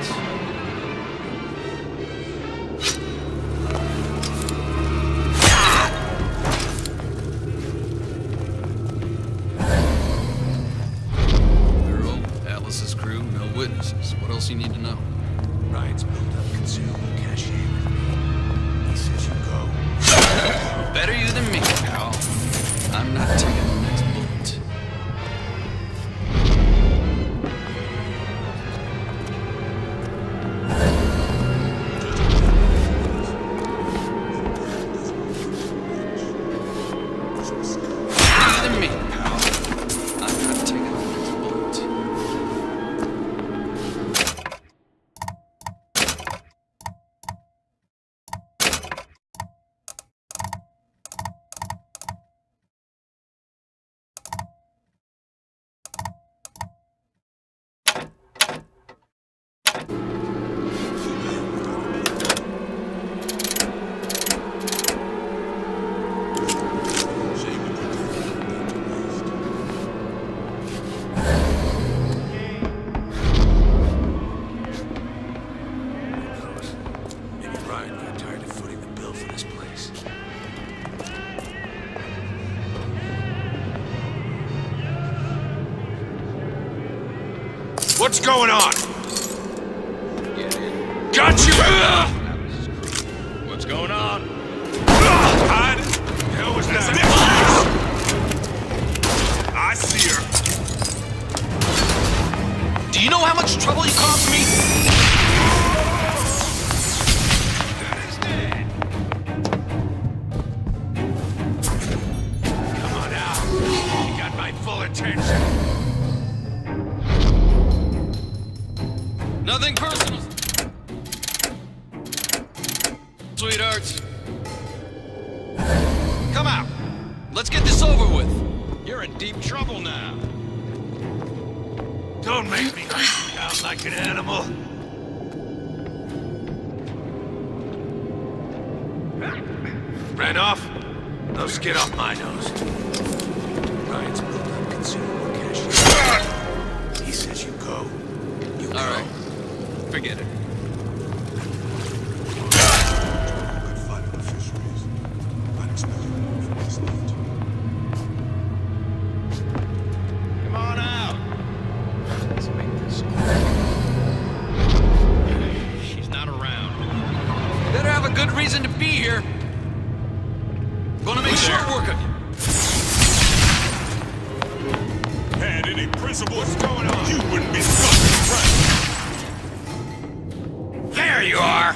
We're all Atlas's crew, no witnesses. What else you need to know? Ryan's built up considerable cache with me. He says you go. Better you than me, pal. I'm not taking the next bullet. Better you than me, pal. I'm not taking the next bullet. What's going on? Got you! What's going on? Hide! Hell was that? I see her. Do you know how much trouble you caused me? Come on out. You got my full attention. Nothing personal. Sweethearts. Come out. Let's get this over with. You're in deep trouble now. Don't make me hunt you down like an animal. Ran off? No skin off my nose. Ryan's built up consumable cash. He says you go. You go. All right. Forget it. Good fight on the fisheries. Unexpected move from this night. Come on out. Let's make this quick. She's not around. Better have a good reason to be here. Gonna make short work of you. Had any principle? What's going on? You wouldn't be fucking right. There you are.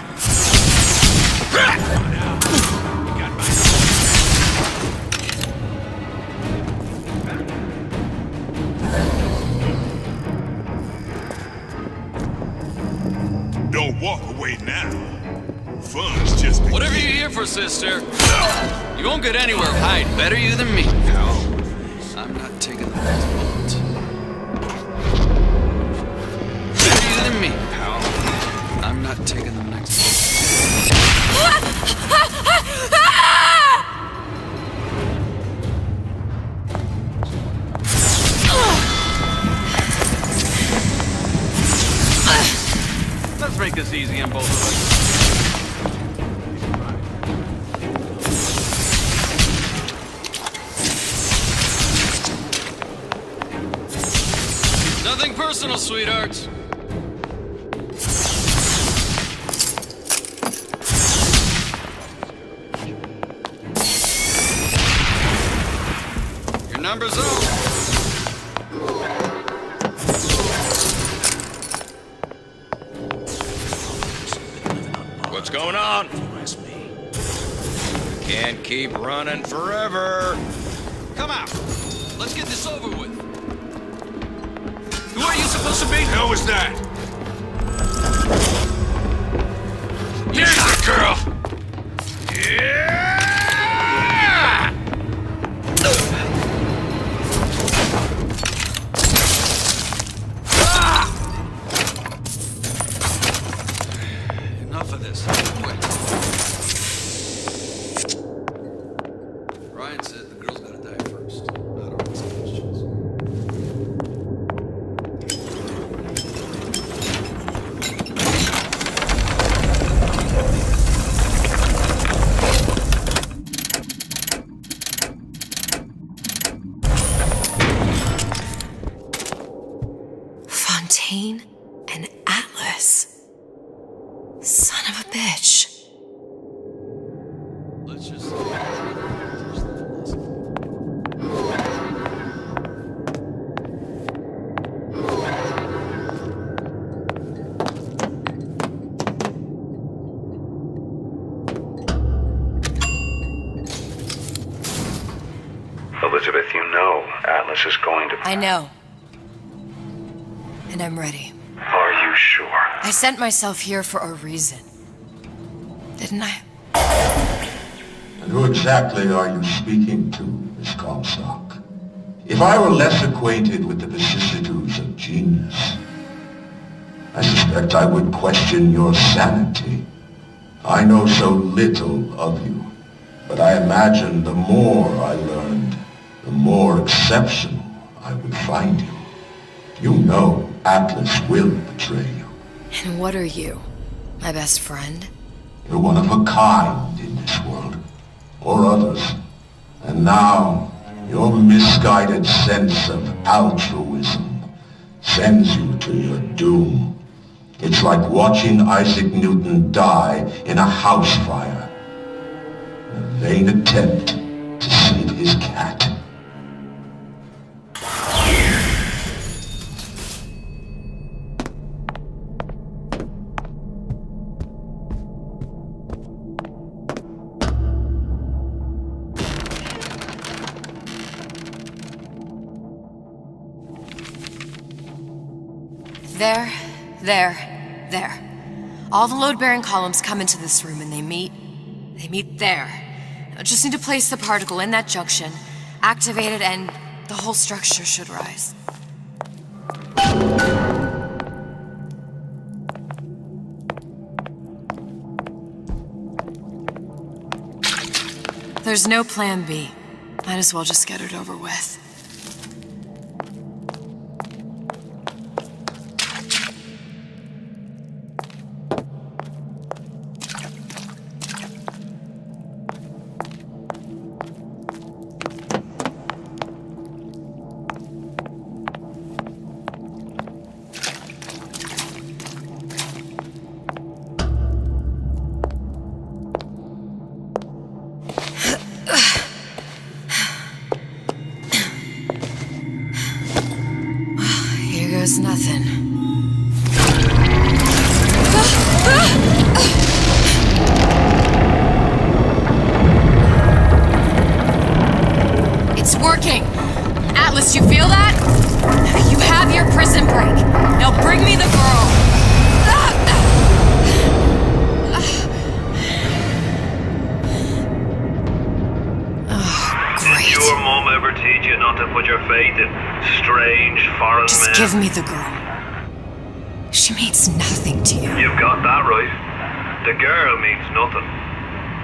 Don't walk away now. Fun's just beginning. Whatever you're here for, sister. You won't get anywhere hiding. Better you than me. No, I'm not taking the next bullet. Better you than me. I'm not taking the next Let's make this easy on both of us. Nothing personal, sweethearts. Your number's up. What's going on? Can't keep running forever. Come out. Let's get this over with. Who are you supposed to be? Hell was that? Here's the girl. Yeah! Enough of this. Ryan said the girl's gotta die first. I don't ask questions. Fontaine and Atlas. Son of a bitch. Let's just Elizabeth, you know Atlas is going to... I know. And I'm ready. Are you sure? I sent myself here for a reason. Didn't I? And who exactly are you speaking to, Miss Comstock? If I were less acquainted with the vicissitudes of genius, I suspect I would question your sanity. I know so little of you, but I imagine the more I learned, the more exceptional I would find you. You know Atlas will betray you. And what are you? My best friend? You're one of a kind in this world, or others. And now, your misguided sense of altruism sends you to your doom. It's like watching Isaac Newton die in a house fire. A vain attempt to save his cat. There. All the load-bearing columns come into this room and they meet there. I just need to place the particle in that junction, activate it, and the whole structure should rise. There's no plan B. Might as well just get it over with. There's nothing. It's working! Atlas, you feel that? You have your prison break. Now bring me the girl! Did your mom ever teach you not to put your faith in strange foreign men? Just give me the girl. She means nothing to you. You've got that right. The girl means nothing.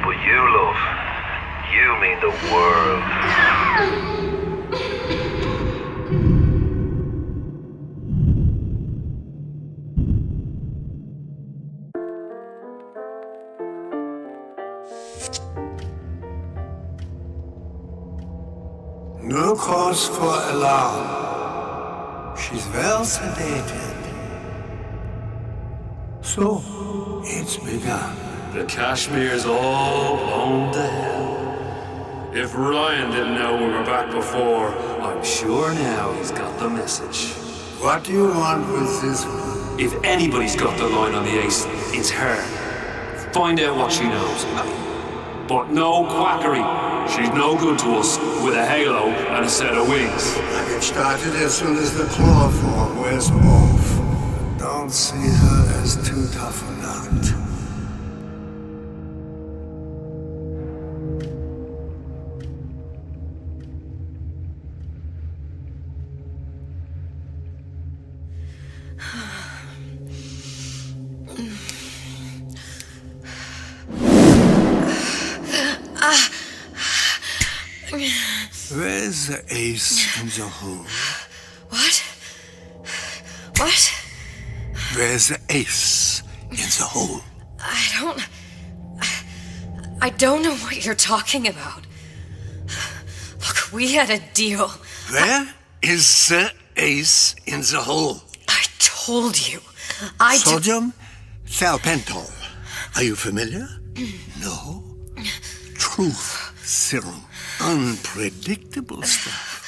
But you, love, you mean the world. No cause for alarm. She's well sedated. So, it's begun. The Kashmir's all blown to hell. If Ryan didn't know we were back before, I'm sure now he's got the message. What do you want with this one? If anybody's got the line on the ace, it's her. Find out what she knows. But no quackery. She's no good to us with a halo and a set of wings. I get started as soon as the claw form wears off. Don't see her as too tough a nut. Where's the ace in the hole? What? Where's the ace in the hole? I don't know what you're talking about. Look, we had a deal. Where is the ace in the hole? I told you. Sodium thiopental. Are you familiar? No. Truth serum. Unpredictable stuff.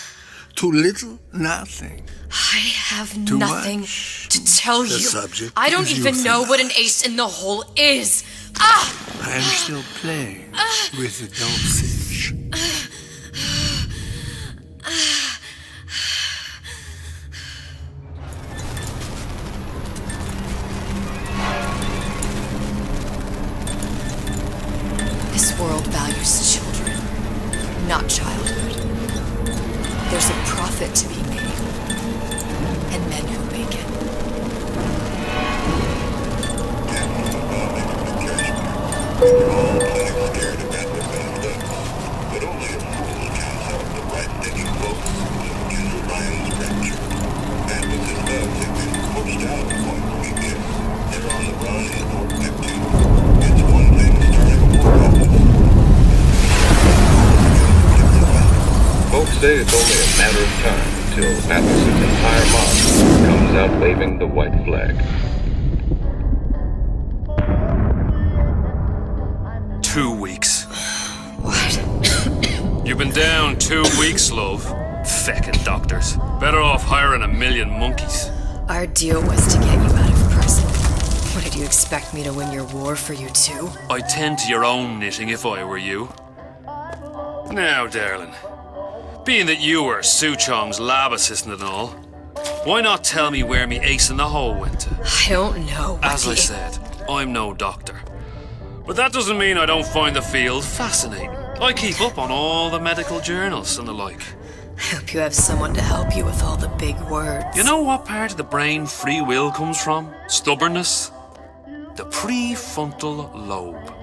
Too little, nothing. I have Too nothing much. to tell The you. subject I don't is even know euthanasia. what an ace in the hole is. Ah! I am still playing with the dosage. This world values children, not childhood. There's a profit to be made, and men who make it. Folks say it's only a matter of time until Atlas's entire mob comes without waving the white flag. 2 weeks. What? You've been down 2 weeks, love. Feckin' doctors. Better off hiring 1,000,000 monkeys. Our deal was to get you out of prison. What, did you expect me to win your war for you too? I'd tend to your own knitting if I were you. Now, darling, being that you were Su Chong's lab assistant and all, why not tell me where me ace in the hole went to? I don't know. As I said, I'm no doctor. But that doesn't mean I don't find the field fascinating. I keep up on all the medical journals and the like. I hope you have someone to help you with all the big words. You know what part of the brain free will comes from? Stubbornness? The prefrontal lobe.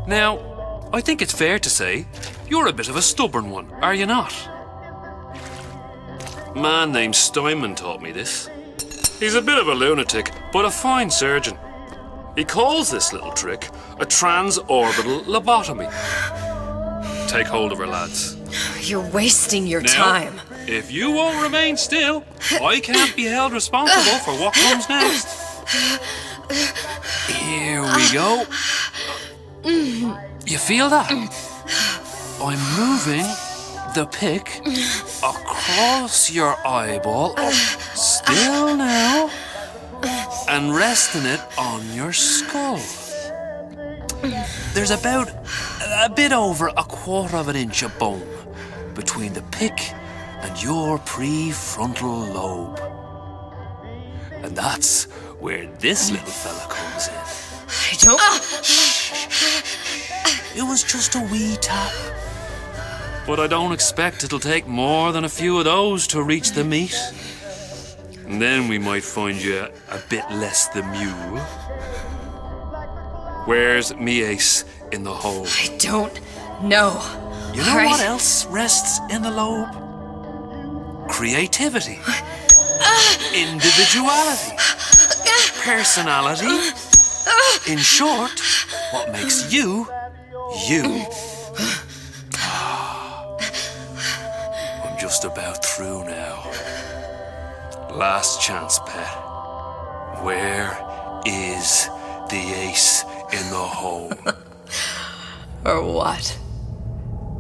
Now, I think it's fair to say you're a bit of a stubborn one, are you not? A man named Steinman taught me this. He's a bit of a lunatic, but a fine surgeon. He calls this little trick a transorbital lobotomy. Take hold of her, lads. You're wasting your Now, time. If you won't remain still, I can't be held responsible for what comes next. Here we go. You feel that? I'm moving the pick across your eyeball, up still now, and resting it on your skull. There's about a bit over 1/4 of an inch of bone between the pick and your prefrontal lobe. And that's where this little fella comes in. I don't... It was just a wee tap. But I don't expect it'll take more than a few of those to reach the meat. And then we might find you a bit less the mule. Where's me ace in the hole? I don't know. You know what else rests in the lobe? Creativity. Individuality. Personality. In short, what makes you, you. I'm just about through now. Last chance, pet. Where is the ace in the hole? Or what?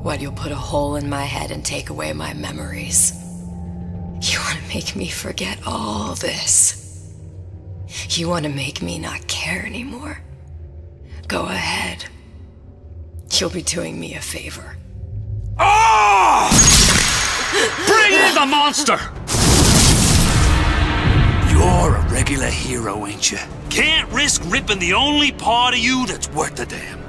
What, you'll put a hole in my head and take away my memories? You want to make me forget all this? You want to make me not care anymore? Go ahead. You'll be doing me a favor. Oh! Bring in the monster! You're a regular hero, ain't you? Can't risk ripping the only part of you that's worth a damn.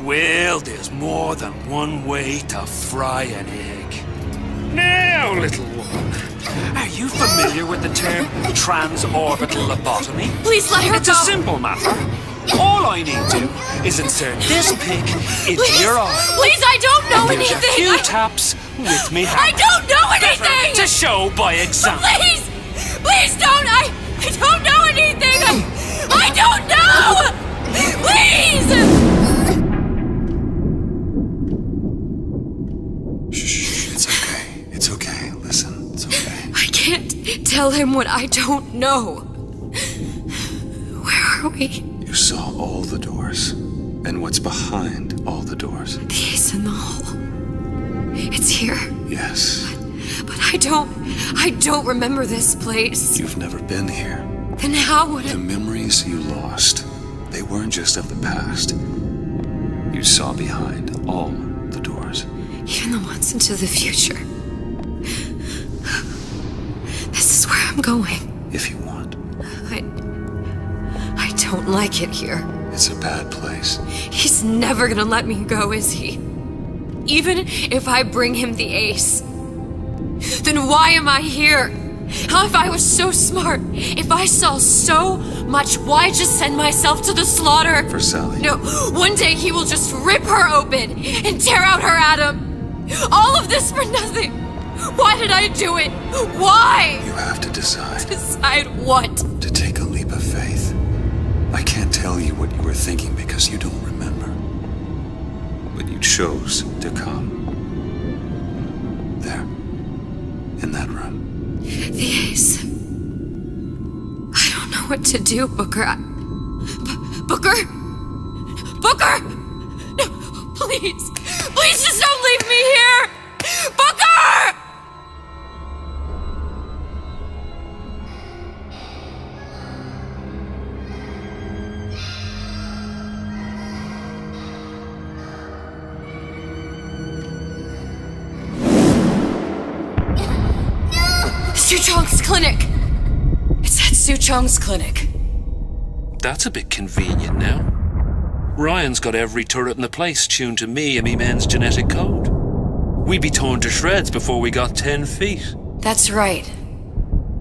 Well, there's more than one way to fry an egg. Now, little one, are you familiar with the term transorbital lobotomy? Please let her It's go. a simple matter. All I need to do is insert this pick into your eye. Please, I don't know And there's anything. a few taps with me hammer. I don't know anything. To show by example. Please, please don't. I don't know anything. I don't know. Please. Shh, it's okay. It's okay. Listen, it's okay. I can't tell him what I don't know. Where are we? You saw all the doors. And what's behind all the doors? The ace in the hole. It's here. Yes. But I don't remember this place. You've never been here. Then how would The memories you lost, they weren't just of the past. You saw behind all the doors. Even the ones into the future. This is where I'm going. If you want. I don't like it here. It's a bad place. He's never gonna let me go, is he? Even if I bring him the ace. Then why am I here? How, if I was so smart, if I saw so much, why just send myself to the slaughter? For Sally. No, one day he will just rip her open and tear out her atom. All of this for nothing. Why did I do it? Why? You have to decide. Decide what? To take a leap of faith. I can't tell you what you were thinking because you don't remember. But you chose to come. There. In that room. The ace. what to do, Booker. Booker? Booker! No, please. Please just don't leave me here! Booker! Suchong's clinic! It's at Suchong's clinic. That's a bit convenient now. Ryan's got every turret in the place tuned to me and me men's genetic code. We'd be torn to shreds before we got 10 feet. That's right.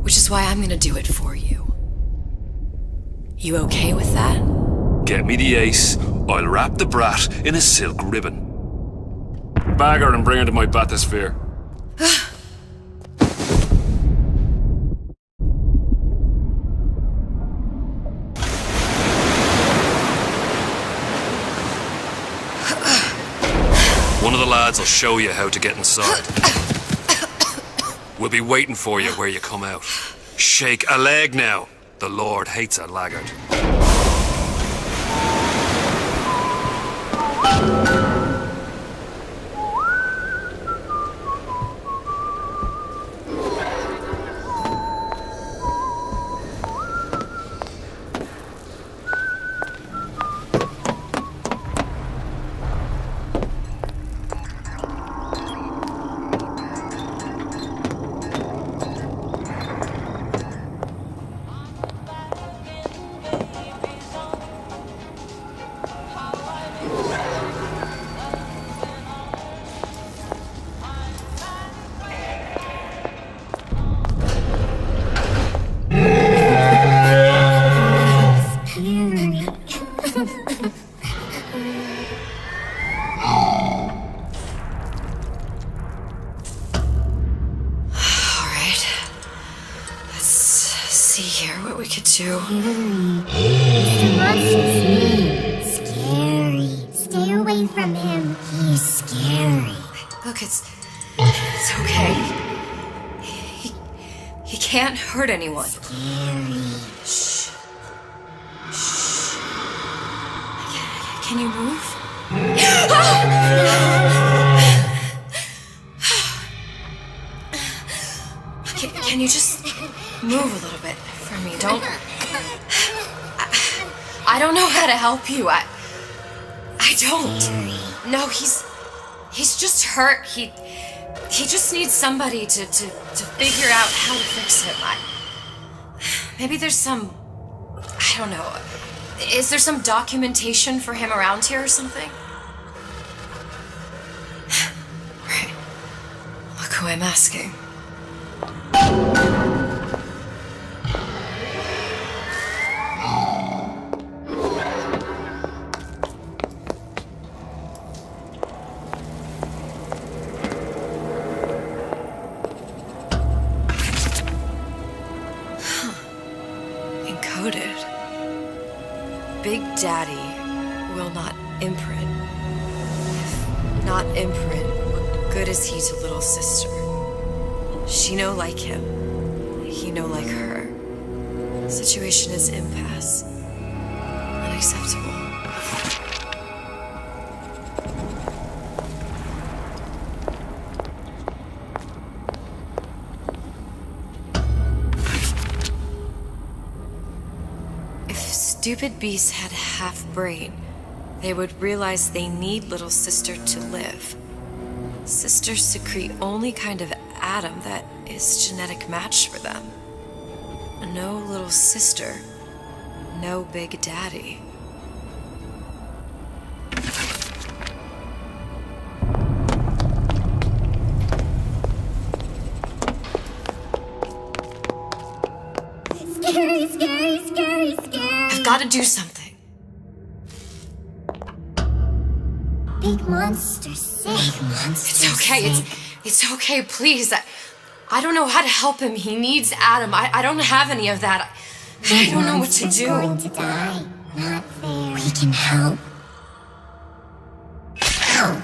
Which is why I'm gonna do it for you. You okay with that? Get me the ace, I'll wrap the brat in a silk ribbon. Bag her and bring her to my bathysphere. One of the lads will show you how to get inside. We'll be waiting for you where you come out. Shake a leg now. The Lord hates a laggard. Mr. Monster's mean. Scary. Stay away from him. He's scary. Look, it's okay. He can't hurt anyone. Scary. Shh. Shh. Can you move? Can you just move a little bit for me? Don't. I don't know how to help you. I don't. No, he's just hurt. He just needs somebody to figure out how to fix him. Maybe there's some, I don't know. Is there some documentation for him around here or something? Right. Look who I'm asking. Encoded. Big Daddy will not imprint. If not imprint, what good is he to little sister? She no like him. He no like her. Situation is impasse. Unacceptable. If stupid beasts had half brain, they would realize they need little sister to live. Sisters secrete only kind of atom that is genetic match for them. No little sister, no Big Daddy. Scary, scary, scary, scary. I've got to do something. Big monster sick. It's okay. It's okay, please. I don't know how to help him. He needs Adam. I don't have any of that. I don't know what to do. Going to die. Not fair. We can help. Help.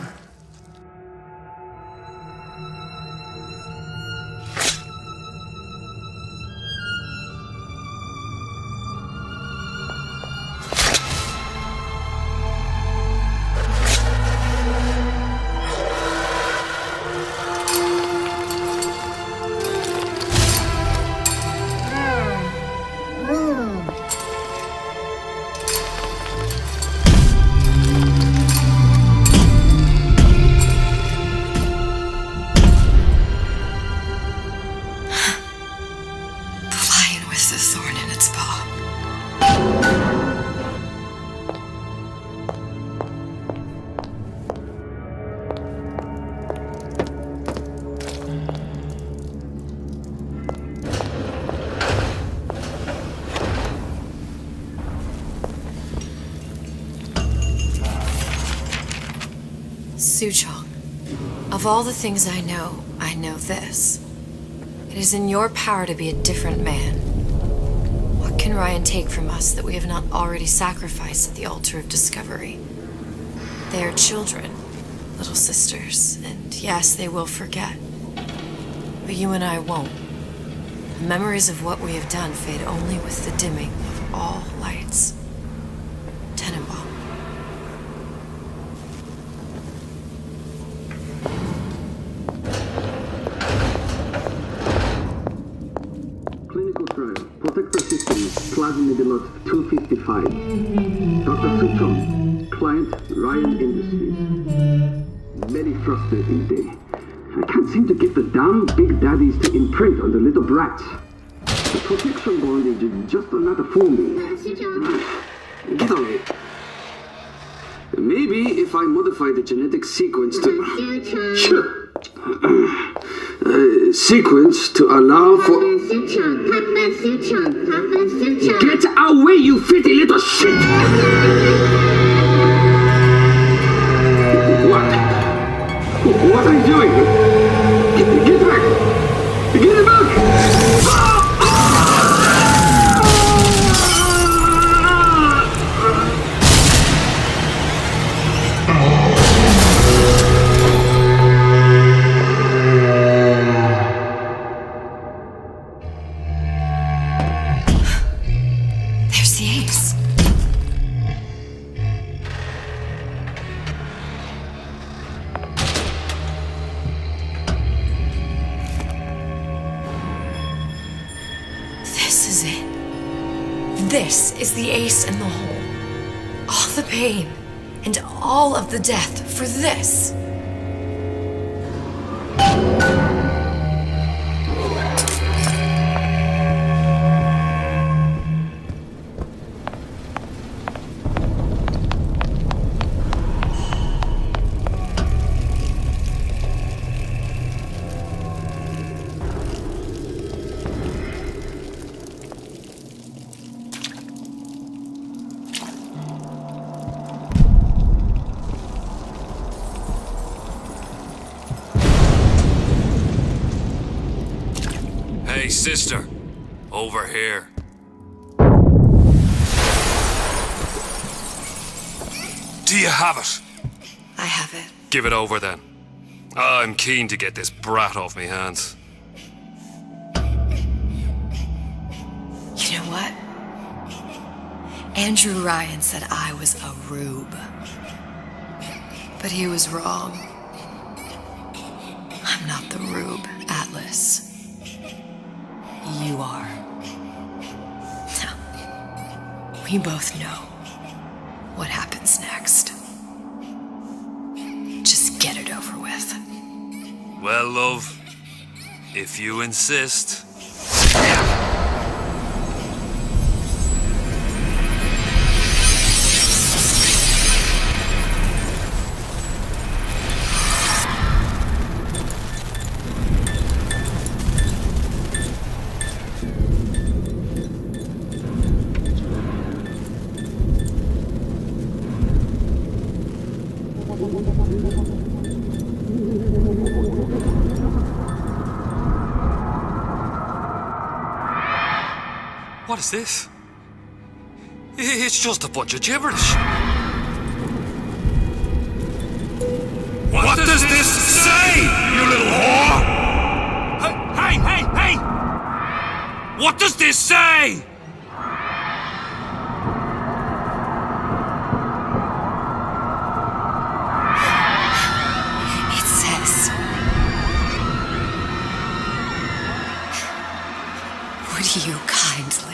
Suchong, of all the things I know this. It is in your power to be a different man. What can Ryan take from us that we have not already sacrificed at the altar of discovery? They are children, little sisters, and yes, they will forget. But you and I won't. The memories of what we have done fade only with the dimming of all lights. Tenenbaum. Clinical trial. Protector systems. Plasmid lot 255. Dr. Suchong. Client Ryan Industries. Very frustrating day. I can't seem to get the damn big daddies to imprint on the little brats. The protection bondage is just another forming. Get on it. Maybe if I modify the genetic sequence to allow for... Get away, you filthy little shit! What are you doing? Get back! Get back! There's the ace. This is it. This is the ace in the hole. All the pain and all of the death for this. Hey, sister. Over here. Do you have it? I have it. Give it over then. I'm keen to get this brat off me hands. You know what? Andrew Ryan said I was a rube. But he was wrong. I'm not the rube, Atlas. You are. Now, we both know what happens next. Just get it over with. Well, love, if you insist. What is this? It's just a bunch of gibberish. What does this say, you little whore? Hey! What does this say? It says, would you kindly?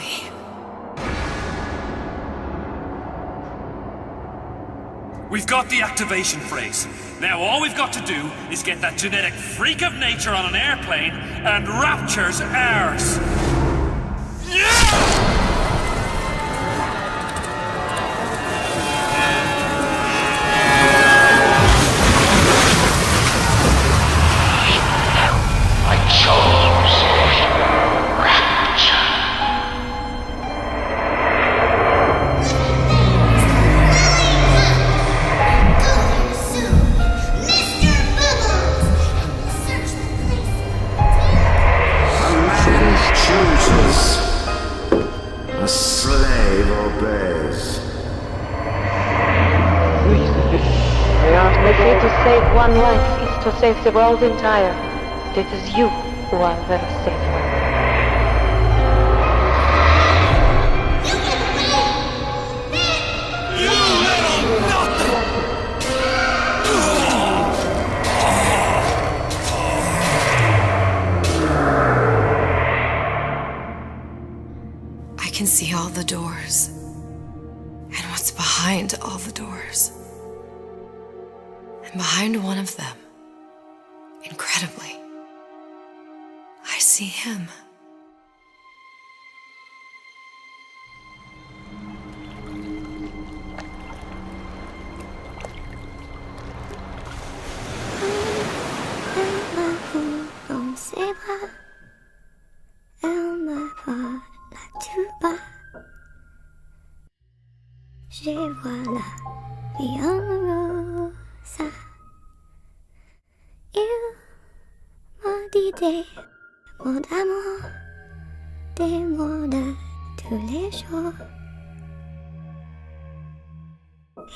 We've got the activation phrase. Now all we've got to do is get that genetic freak of nature on an airplane and Rapture's ours. Listen save one life is to save the world entire. It is you who are the safe one. I can see all the doors, and what's behind all the doors. And behind one of them, incredibly, I see him. Dans ses bras, elle me vole tout bas. Je vois la vie en rosa. Il m'a dit des mots d'amour, des mots de tous les jours.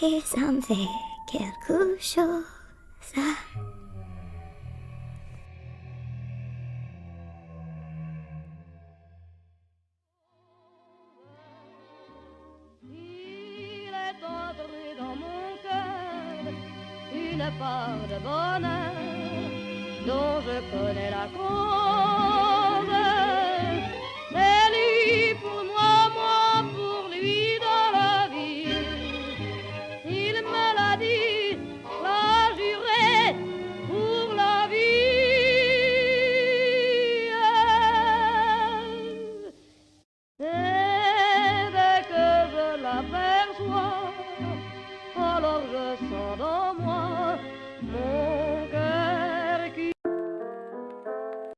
Et ça me fait quelque chose. Une part de bonheur dont je connais la cause.